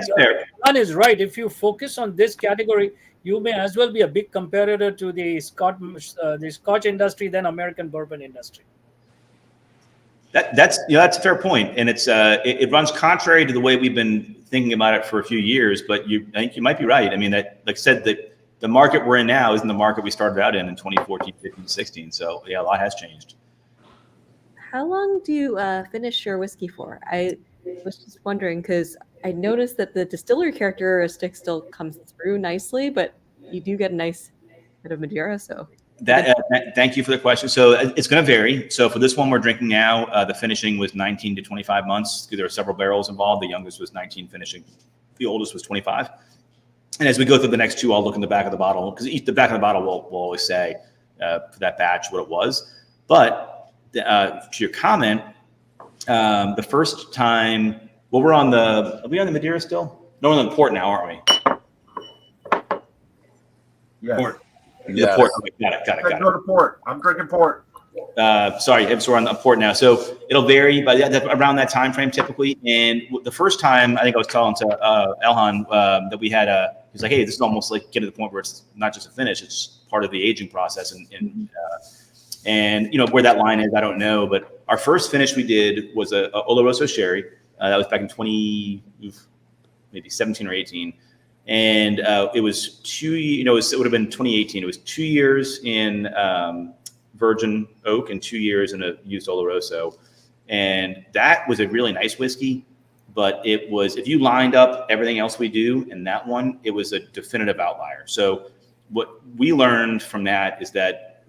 Alan is right. If you focus on this category, you may as well be a big competitor to the Scotch industry than American bourbon industry. That's a fair point, and it runs contrary to the way we've been thinking about it for a few years. But I think you might be right. I mean, that, like I said, that the market we're in now isn't the market we started out in 2014, 15, 16. So yeah, a lot has changed. How long do you finish your whiskey for? I was just wondering because I noticed that the distillery characteristic still comes through nicely, but you do get a nice bit of Madeira. So thank you for the question. So it's going to vary. So for this one we're drinking now, the finishing was 19 to 25 months. There were several barrels involved. The youngest was 19 finishing. The oldest was 25. And as we go through the next two, I'll look in the back of the bottle because the back of the bottle will always say for that batch what it was. But to your comment, the first time, well, are we on the Madeira still? No, we're on the port now, aren't we? Yes. Port. The port. Okay, got it. Go to port. I'm drinking port. Sorry, so we're on the port now. So it'll vary, but around that time frame typically. And the first time, I think I was telling to Elhan that we had he's like, hey, this is almost like getting to the point where it's not just a finish; it's part of the aging process. And where that line is, I don't know. But our first finish we did was a Oloroso sherry. That was back in 17 or 18. And it was it would have been 2018. It was 2 years in virgin oak and 2 years in a used Oloroso. And that was a really nice whiskey. But it was, if you lined up everything else we do in that one, it was a definitive outlier. So what we learned from that is that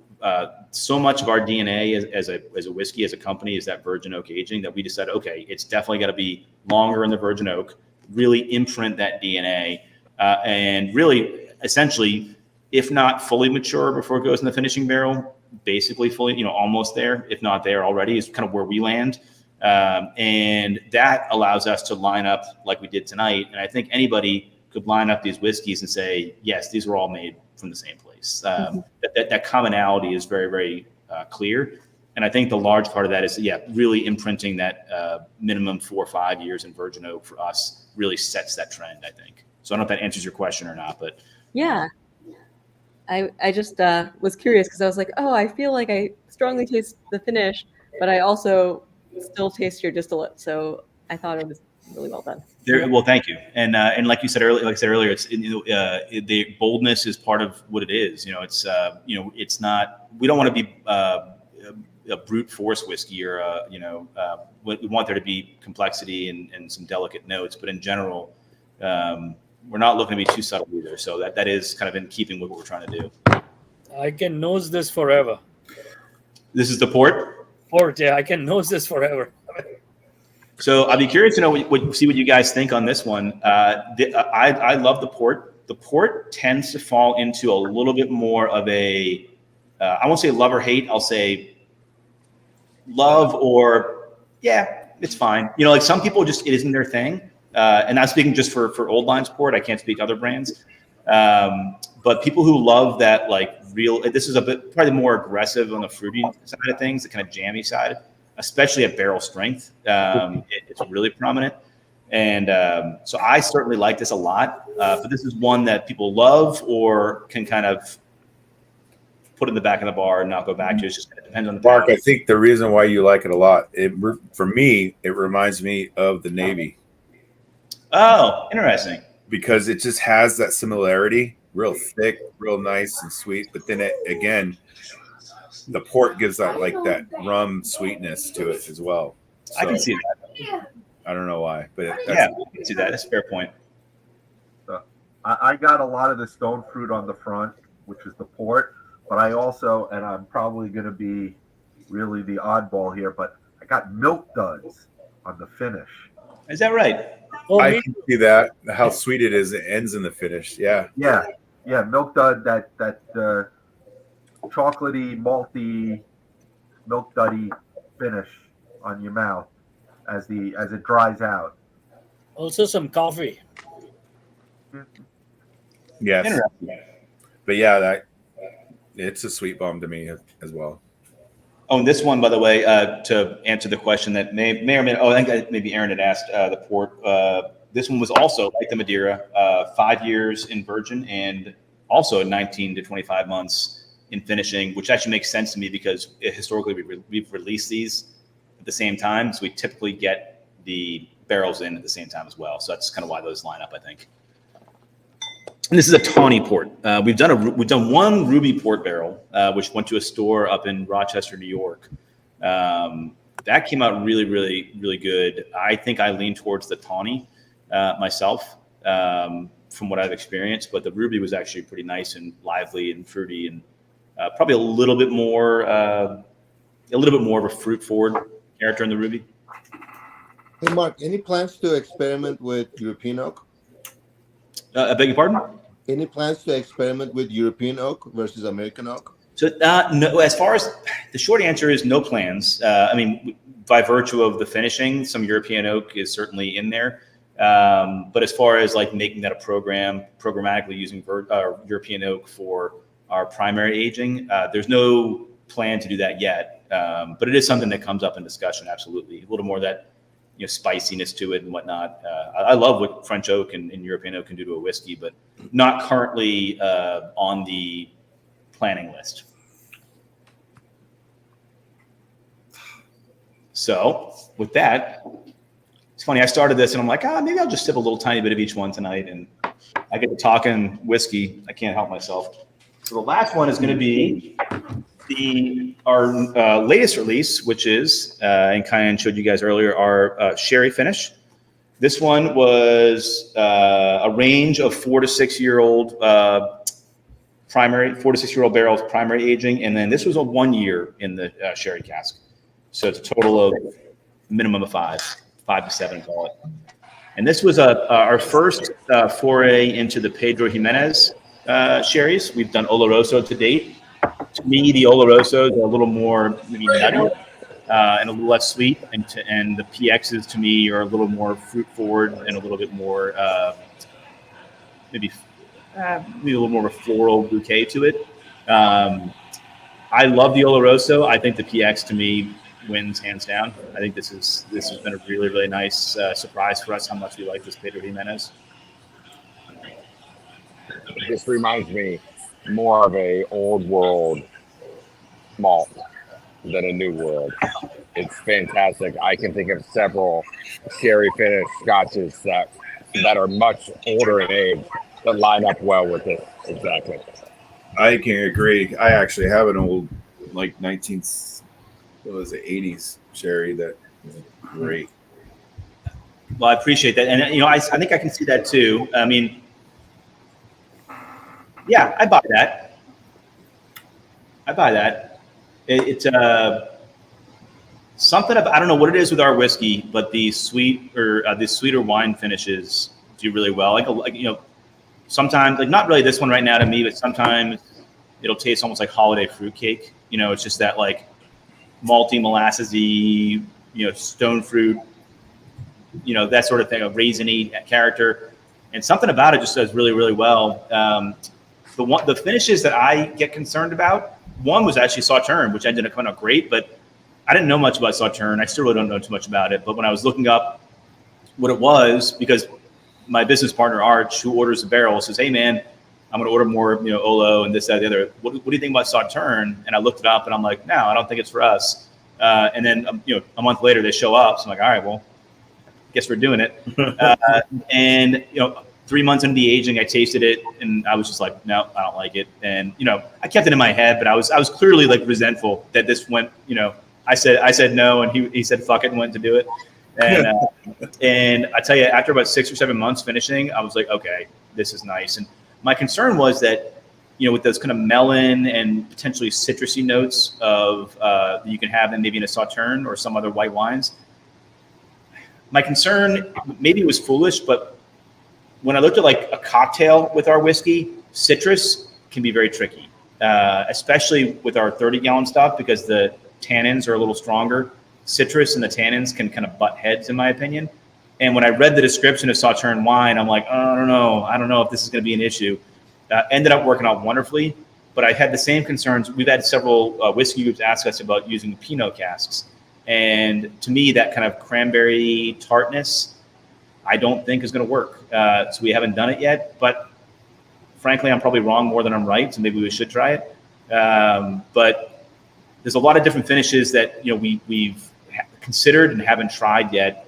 so much of our DNA as a whiskey, as a company, is that virgin oak aging, that we decided, okay, it's definitely got to be longer in the virgin oak, really imprint that DNA. And really, essentially, if not fully mature before it goes in the finishing barrel, basically fully, almost there, if not there already, is kind of where we land. And that allows us to line up like we did tonight. And I think anybody could line up these whiskeys and say, yes, these were all made from the same place. That commonality is very, very clear. And I think the large part of that is, really imprinting that minimum 4 or 5 years in virgin oak for us really sets that trend, I think. So I don't know if that answers your question or not, but yeah, I just was curious because I was like, oh, I feel like I strongly taste the finish, but I also still taste your distillate. So I thought it was really well done. Well, thank you. And like you said earlier, it's the boldness is part of what it is. It's not. We don't want to be a brute force whiskey or we want there to be complexity and some delicate notes, but in general. We're not looking to be too subtle either. So that is kind of in keeping with what we're trying to do. I can nose this forever. This is the port. Port, yeah, I can nose this forever. So I'd be curious to know see what you guys think on this one. I love the port. The port tends to fall into a little bit more of a, I won't say love or hate. I'll say love or, yeah, it's fine. You know, like some people just, it isn't their thing. And I'm speaking just for Old Line's port. I can't speak to other brands. But people who love that, like real, this is a bit probably more aggressive on the fruity side of things, the kind of jammy side, especially at barrel strength. It's really prominent. And so I certainly like this a lot. But this is one that people love or can kind of put in the back of the bar and not go back to. It just depends on the Mark, palate. I think the reason why you like it a lot, for me, it reminds me of the Navy. Oh, interesting. Because it just has that similarity, real thick, real nice and sweet. But then again, the port gives that like that rum sweetness to it as well. So, I can see that. I don't know why, but yeah, I can see that. That's a fair point. I got a lot of the stone fruit on the front, which is the port. But I also, and I'm probably going to be really the oddball here, but I got milk duds on the finish. Is that right? Oh, I can see that, how sweet it is. It ends in the finish. Yeah. Yeah. Milk dud, that chocolatey, malty, milk duddy finish on your mouth as it dries out. Also some coffee. Yes. But yeah, it's a sweet bomb to me as well. Oh, and this one, by the way, to answer the question that may or may not, I think maybe Aaron had asked the port. This one was also like the Madeira, 5 years in virgin and also 19 to 25 months in finishing, which actually makes sense to me because historically we've released these at the same time. So we typically get the barrels in at the same time as well. So that's kind of why those line up, I think. And this is a tawny port. We've done one ruby port barrel, which went to a store up in Rochester, New York. That came out really, really, really good. I think I lean towards the tawny myself, from what I've experienced. But the ruby was actually pretty nice and lively and fruity, and probably a little bit more of a fruit forward character in the ruby. Hey, Mark, any plans to experiment with European oak? I beg your pardon? Any plans to experiment with European oak versus American oak? So no, as far as the short answer is no plans. I mean, by virtue of the finishing, some European oak is certainly in there. But as far as like making that a programmatically using European oak for our primary aging, there's no plan to do that yet. But it is something that comes up in discussion. Absolutely, a little more of that, spiciness to it and whatnot. I love what French oak and European oak can do to a whiskey, but not currently on the planning list. So with that, it's funny. I started this and I'm like, maybe I'll just sip a little tiny bit of each one tonight. And I get to talking whiskey. I can't help myself. So the last one is going to be our latest release, which is, and Cayenne showed you guys earlier, our sherry finish. This one was a range of 4 to 6 year old barrels primary aging, and then this was a 1 year in the sherry cask. So it's a total of minimum of 5 to 7, call it. And this was our first foray into the Pedro Jimenez sherries. We've done Oloroso to date. To me, the Olorosos are a little more maybe nutty and a little less sweet, and the PXs to me are a little more fruit forward and a little bit more maybe a little more of a floral bouquet to it. I love the Oloroso. I think the PX to me wins hands down. I think this has been a really, really nice surprise for us how much we like this Pedro Jimenez. This reminds me more of a old world malt than a new world. It's fantastic. I can think of several sherry finished scotches that are much older in age that line up well with it. Exactly. I can agree. I actually have an old, like 80s sherry that is great. Well, I appreciate that. And, I think I can see that too. I mean, yeah, I buy that. It's something of, I don't know what it is with our whiskey, but the sweeter wine finishes do really well. Like you know, sometimes, like not really this one right now to me, but sometimes it'll taste almost like holiday fruitcake. You know, it's just that like malty, molassesy, you know, stone fruit, you know, that sort of thing, a raisiny character, and something about it just does really, really well. The finishes that I get concerned about, one was actually Sauterne, which ended up coming out great, but I didn't know much about Sauterne. I still really don't know too much about it. But when I was looking up what it was, because my business partner Arch, who orders the barrel, says, "Hey man, I'm going to order more, you know, Olo and this, that, the other. What do you think about Sauterne?" And I looked it up, and I'm like, "No, I don't think it's for us." And then you know, a month later they show up, so I'm like, "All right, well, guess we're doing it." And you know, 3 months into the aging, I tasted it, and I was just like, "No, I don't like it." And you know, I kept it in my head, but I was clearly like resentful that this went, you know. I said no, and he said fuck it and went to do it. And I tell you, after about 6 or 7 months finishing, I was like, okay, this is nice. And my concern was that, you know, with those kind of melon and potentially citrusy notes of that you can have in maybe in a Sauterne or some other white wines. My concern, maybe it was foolish, but when I looked at like a cocktail with our whiskey, citrus can be very tricky, especially with our 30-gallon stuff, because the tannins are a little stronger. Citrus and the tannins can kind of butt heads, in my opinion. And when I read the description of Sauterne wine, I'm like, oh, I don't know if this is going to be an issue. Ended up working out wonderfully, but I had the same concerns. We've had several whiskey groups ask us about using Pinot casks. And to me, that kind of cranberry tartness, I don't think is going to work. So we haven't done it yet, but frankly, I'm probably wrong more than I'm right. So maybe we should try it. But there's a lot of different finishes that, you know, we've considered and haven't tried yet,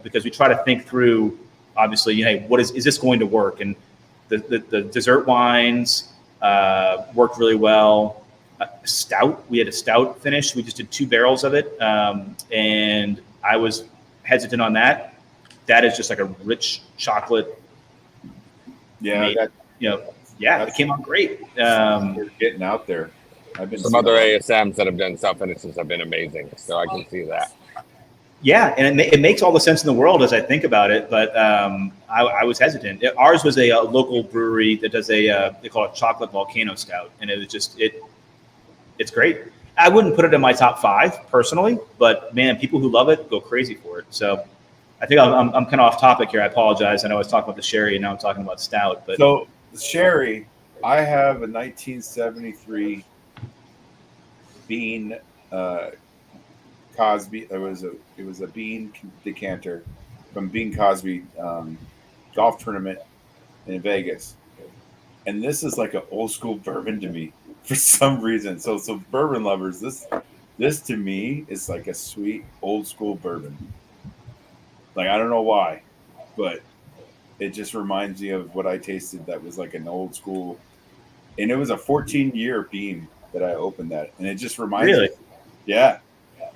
because we try to think through, obviously, you know, what is this going to work? And the dessert wines worked really well. Stout, we had a stout finish. We just did 2 barrels of it, and I was hesitant on that. That is just like a rich chocolate. Yeah, it came out great. We're getting out there. I've been some other ASMs that have done stuff finishes have been amazing, so I can see that. Yeah, and it makes all the sense in the world as I think about it, but I was hesitant. Ours was a local brewery that does they call it chocolate volcano stout, and it was just it's great. I wouldn't put it in my top 5 personally, but man, people who love it go crazy for it. So I think I'm kind of off topic here. I apologize. I know I was talking about the sherry, and now I'm talking about stout. But so the sherry, I have a 1973 bean Cosby. It was a bean decanter from Bean Cosby golf tournament in Vegas, and this is like an old school bourbon to me for some reason. So bourbon lovers, this to me is like a sweet old school bourbon. Like, I don't know why, but it just reminds me of what I tasted that was like an old school, and it was a 14-year beam that I opened that, and it just reminds me. Yeah,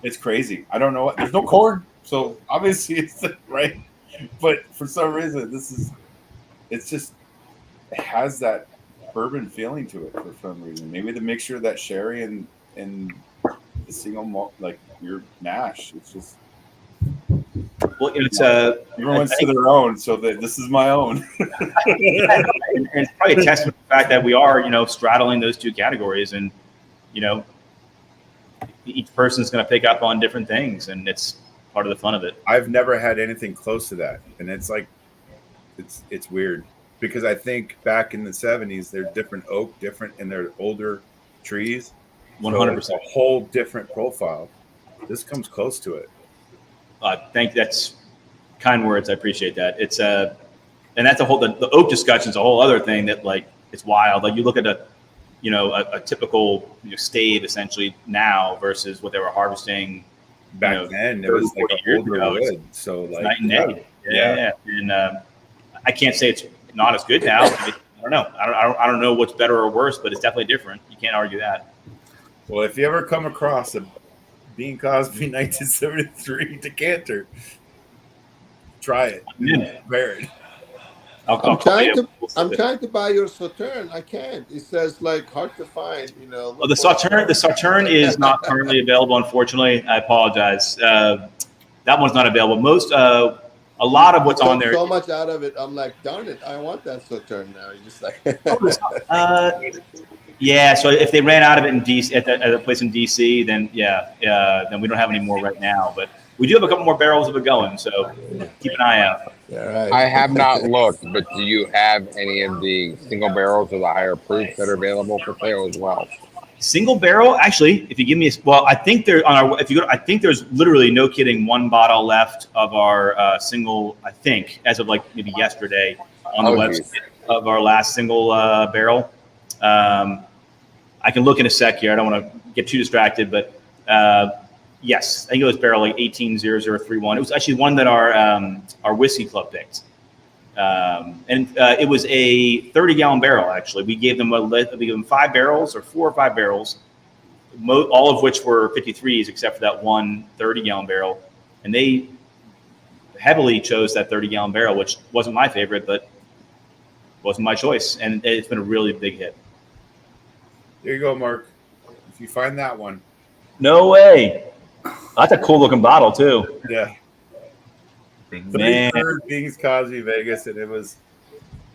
it's crazy. I don't know what. There's no corn, so obviously it's right. But for some reason, it has that bourbon feeling to it for some reason. Maybe the mixture of that sherry and the single malt, like your mash. It's just. Well, it's everyone's to their own, so that this is my own. and it's probably a testament to the fact that we are, you know, straddling those 2 categories, and you know, each person's going to pick up on different things, and it's part of the fun of it. I've never had anything close to that, and it's like, it's weird because I think back in the 70s, they're different oak, different, and they're older trees. 100%, so a whole different profile. This comes close to it. That's kind words. I appreciate that. It's and that's a whole the oak discussion is a whole other thing that, like, it's wild. Like, you look at a typical stave essentially now versus what they were harvesting back then. It was like an older wood, so like night and day. Yeah. And I can't say it's not as good now. I don't know. I don't know what's better or worse, but it's definitely different. You can't argue that. Well, if you ever come across a Bean Cosby 1973 decanter, try it. Compare it. I'm trying to buy your Sauterne. I can't. It says like hard to find. Oh, the Sauterne is not currently available, unfortunately. I apologize. That one's not available. A lot of what's on there. So much out of it. I'm like, darn it, I want that Sauterne now. You're just like, yeah. So if they ran out of it in DC at a place in DC, then then we don't have any more right now. But we do have a couple more barrels of it going, so keep an eye out. Yeah, right. I have not looked, but do you have any of the single barrels or the higher proofs that are available for sale as well? Single barrel, actually, if you give me, I think I think there's literally, no kidding, one bottle left of our single. I think as of like maybe yesterday on the website of our last single barrel. I can look in a sec here. I don't want to get too distracted, but yes, I think it was barrel like 180031. It was actually one that our whiskey club picked. And it was a 30-gallon barrel. Actually, we gave them 5 barrels or 4 or 5 barrels, all of which were 53s, except for that one 30-gallon barrel. And they heavily chose that 30-gallon barrel, which wasn't my favorite, but wasn't my choice. And it's been a really big hit. There you go, Mark. If you find that one. No way. That's a cool looking bottle too. Yeah. Man. 33rd Bing's Cosby, Vegas, and it was,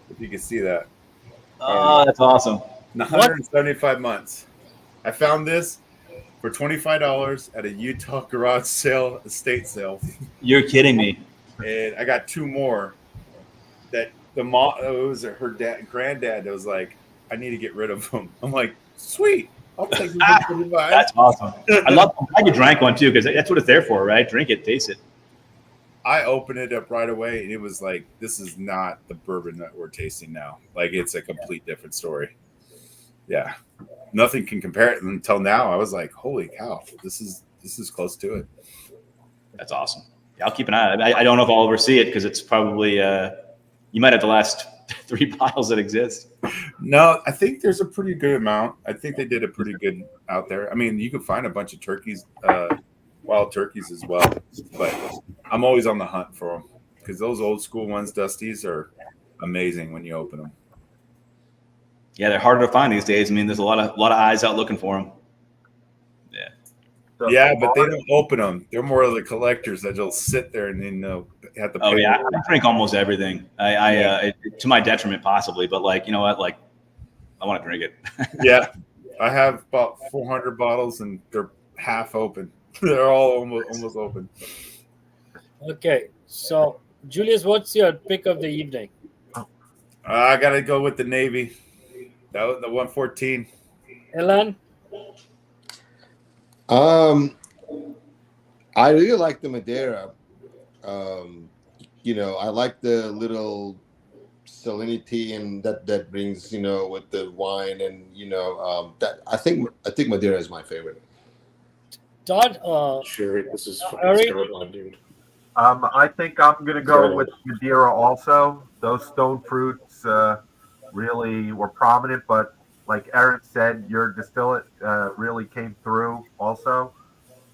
if you can see that. Oh, that's awesome. 175 months. I found this for $25 at a Utah garage sale, estate sale. You're kidding me. And I got 2 more that it was her granddad that was like, I need to get rid of them. I'm like, sweet. I'll take them. That's awesome. I love. I'm glad you drank one too, because that's what it's there for, right? Drink it, taste it. I opened it up right away, and it was like, this is not the bourbon that we're tasting now. Like, it's a complete different story. Yeah, nothing can compare it until now. I was like, holy cow, this is close to it. That's awesome. Yeah, I'll keep an eye on it. I don't know if I'll ever see it because it's probably you might have the last 3 bottles that exist. No, I think there's a pretty good amount. I think they did a pretty good out there. I mean, you can find a bunch of turkeys, wild turkeys as well. But I'm always on the hunt for them because those old school ones, Dusties, are amazing when you open them. Yeah, they're harder to find these days. I mean, there's a lot of eyes out looking for them. Yeah. So, yeah, but they don't open them. They're more of the collectors that will sit there and then have to pay. Oh yeah, I drink almost everything. To my detriment possibly, but like, you know what, like I want to drink it. Yeah, I have about 400 bottles and they're half open. They're all almost open. Okay, so Julius, what's your pick of the evening? I gotta go with the Navy. That was the 114. Elan? I really like the Madeira. I like the little salinity and that brings, with the wine and that I think Madeira is my favorite. Todd? Sure, this is Harry? terrible, dude. I think I'm going to go with Madeira also. Those stone fruits really were prominent, but like Eric said, your distillate really came through also.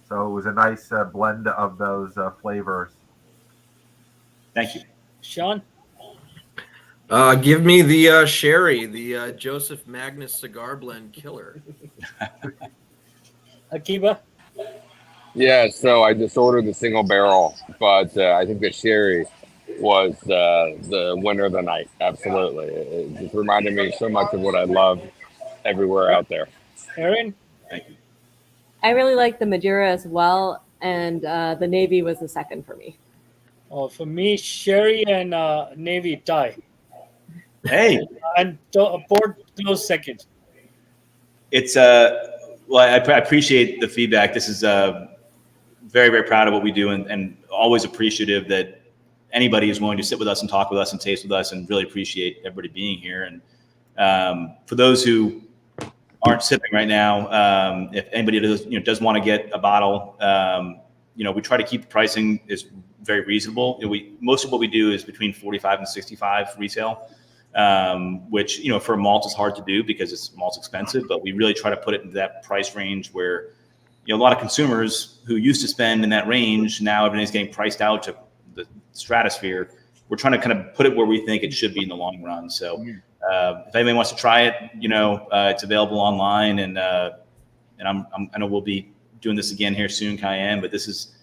So it was a nice blend of those flavors. Thank you. Sean? Give me the sherry, the Joseph Magnus cigar blend killer. Akiba? Yeah, so I just ordered the single barrel, but I think the sherry was the winner of the night. Absolutely. It just reminded me so much of what I love everywhere out there. Aaron? Thank you. I really like the Madeira as well, and the Navy was the second for me. Oh, for me, sherry and Navy tie. Hey. And Port close second. It's I appreciate the feedback. This is very, very proud of what we do and always appreciative that anybody is willing to sit with us and talk with us and taste with us, and really appreciate everybody being here. And for those who aren't sipping right now, if anybody does want to get a bottle, we try to keep the pricing is very reasonable. Most of what we do is between 45 and 65 retail, which for a malt is hard to do because malt's expensive, but we really try to put it into that price range where a lot of consumers who used to spend in that range, now everything's getting priced out to the stratosphere. we're trying to kind of put it where we think it should be in the long run. So if anybody wants to try it, it's available online, and I know we'll be doing this again here soon, Cayenne. But this is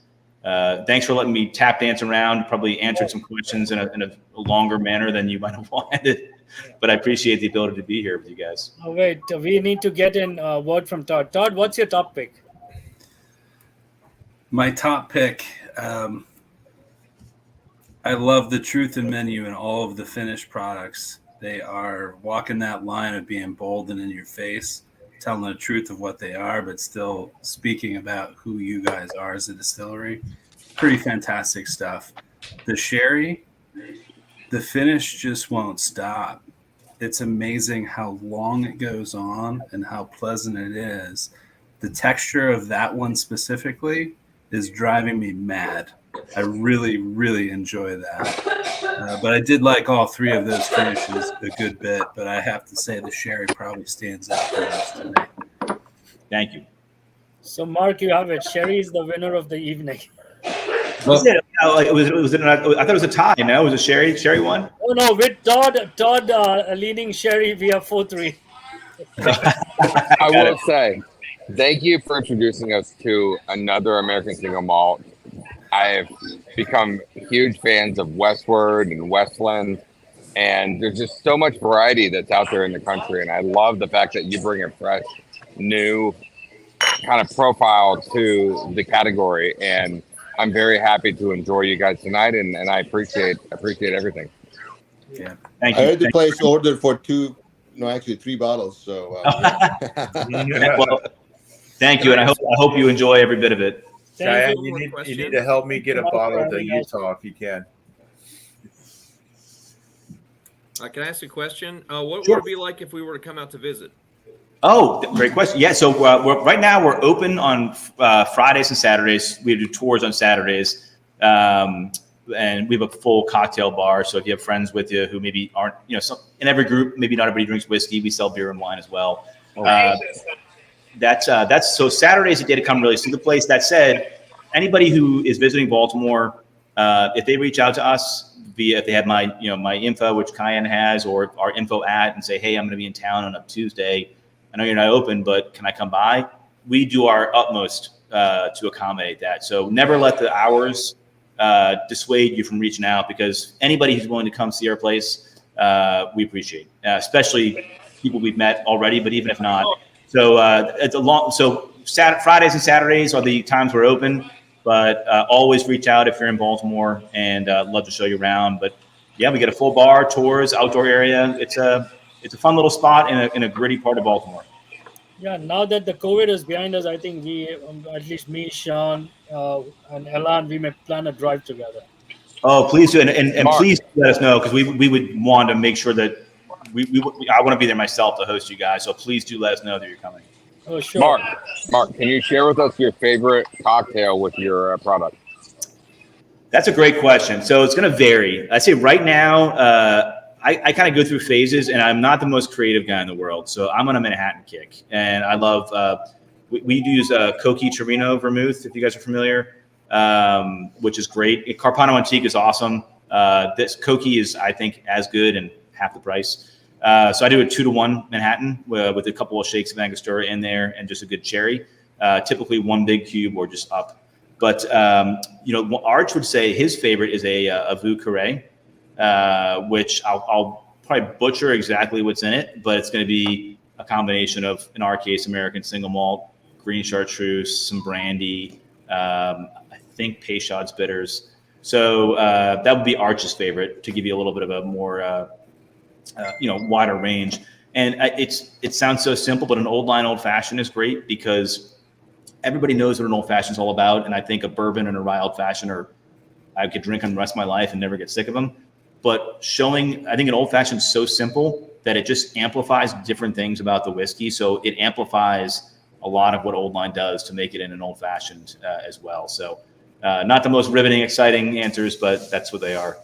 thanks for letting me tap dance around. Probably answered some questions in a longer manner than you might have wanted. But I appreciate the ability to be here with you guys. Oh, wait, we need to get in a word from Todd. Todd, what's your top pick? My top pick, I love the truth in menu and all of the finished products. They are walking that line of being bold and in your face, telling the truth of what they are, but still speaking about who you guys are as a distillery. Pretty fantastic stuff. The sherry, the finish just won't stop. It's amazing how long it goes on and how pleasant it is. The texture of that one specifically is driving me mad. I really, really enjoy that. But I did like all three of those finishes a good bit, but I have to say the sherry probably stands out the most to me. Thank you. So, Mark, you have it. Sherry is the winner of the evening. Well, I thought it was a tie. No, it was a Sherry one. Oh no, with Todd leading Sherry, we have 4-3. I will say, thank you for introducing us to another American single malt. I've become huge fans of Westward and Westland, and there's just so much variety that's out there in the country. And I love the fact that you bring a fresh, new kind of profile to the category. And I'm very happy to enjoy you guys tonight, and I appreciate everything. Yeah, thank you. I heard the place ordered for 3 bottles. So well, thank you, and I hope you enjoy every bit of it. Cheyenne, you need to help me get a bottle to Utah if you can. Can I ask a question? What Sure. would it be like if we were to come out to visit? Oh, great question. Yeah, so right now we're open on Fridays and Saturdays. We do tours on Saturdays, and we have a full cocktail bar. So if you have friends with you who maybe aren't, in every group, maybe not everybody drinks whiskey. We sell beer and wine as well. That's so Saturday's a day to come really see the place. That said, anybody who is visiting Baltimore, if they reach out to us if they have my info, which Cayenne has, or our info and say, hey, I'm going to be in town on a Tuesday. I know you're not open, but can I come by? We do our utmost to accommodate that. So never let the hours dissuade you from reaching out, because anybody who's willing to come see our place, we appreciate, especially people we've met already, but even if not. So Fridays and Saturdays are the times we're open, but always reach out if you're in Baltimore, and love to show you around. But yeah, we get a full bar, tours, outdoor area. It's a fun little spot in a gritty part of Baltimore. Yeah, now that the COVID is behind us, I think we, at least me, Sean, and Elan, we may plan a drive together. Oh, please do, and please let us know, because we would want to make sure that I want to be there myself to host you guys. So please do let us know that you're coming. Oh, sure. Mark, can you share with us your favorite cocktail with your product? That's a great question. So it's going to vary. I'd say right now, I kind of go through phases, and I'm not the most creative guy in the world. So I'm on a Manhattan kick, and I love, we use Coqui Torino vermouth, if you guys are familiar, which is great. Carpano Antique is awesome. This Coqui is, I think, as good and half the price. So I do a 2-to-1 Manhattan with a couple of shakes of Angostura in there and just a good cherry, typically one big cube or just up. But, Arch would say his favorite is a Vieux Carré, which I'll probably butcher exactly what's in it, but it's going to be a combination of, in our case, American single malt, green chartreuse, some brandy, I think Peychaud's bitters. So that would be Arch's favorite, to give you a little bit of a more, wider range. And it sounds so simple, but an old line old fashioned is great, because everybody knows what an old fashioned is all about. And I think a bourbon and a rye old fashioned I could drink them the rest of my life and never get sick of them. But I think an old fashioned is so simple that it just amplifies different things about the whiskey. So it amplifies a lot of what Old Line does to make it in an old fashioned as well. So not the most riveting, exciting answers, but that's what they are.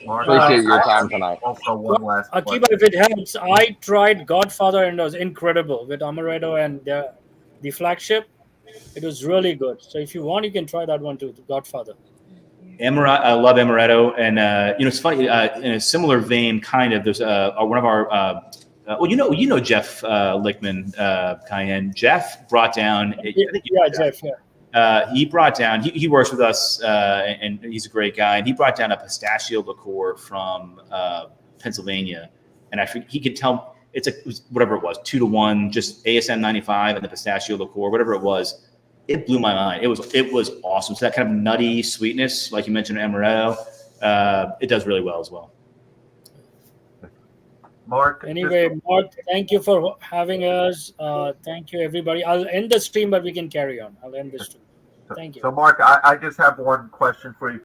Appreciate your time tonight. Also, one last Akiba, if it helps, I tried Godfather, and it was incredible with Amaretto and the flagship. It was really good. So if you want, you can try that one too, the Godfather. I love amaretto, and it's funny. In a similar vein, kind of. There's one of our. Well, you know Jeff Lickman, Cayenne. Jeff brought down. Jeff. He brought down. He works with us, and he's a great guy. And he brought down a pistachio liqueur from Pennsylvania, and he could tell it was whatever it was, 2-to-1, just ASM 95 and the pistachio liqueur, whatever it was. It blew my mind. It was awesome. So that kind of nutty sweetness, like you mentioned, amaretto, it does really well as well. Mark. Anyway, Mark, thank you for having us. Thank you, everybody. I'll end the stream, but we can carry on. I'll end the stream. Thank you. So, Mark, I just have one question for you.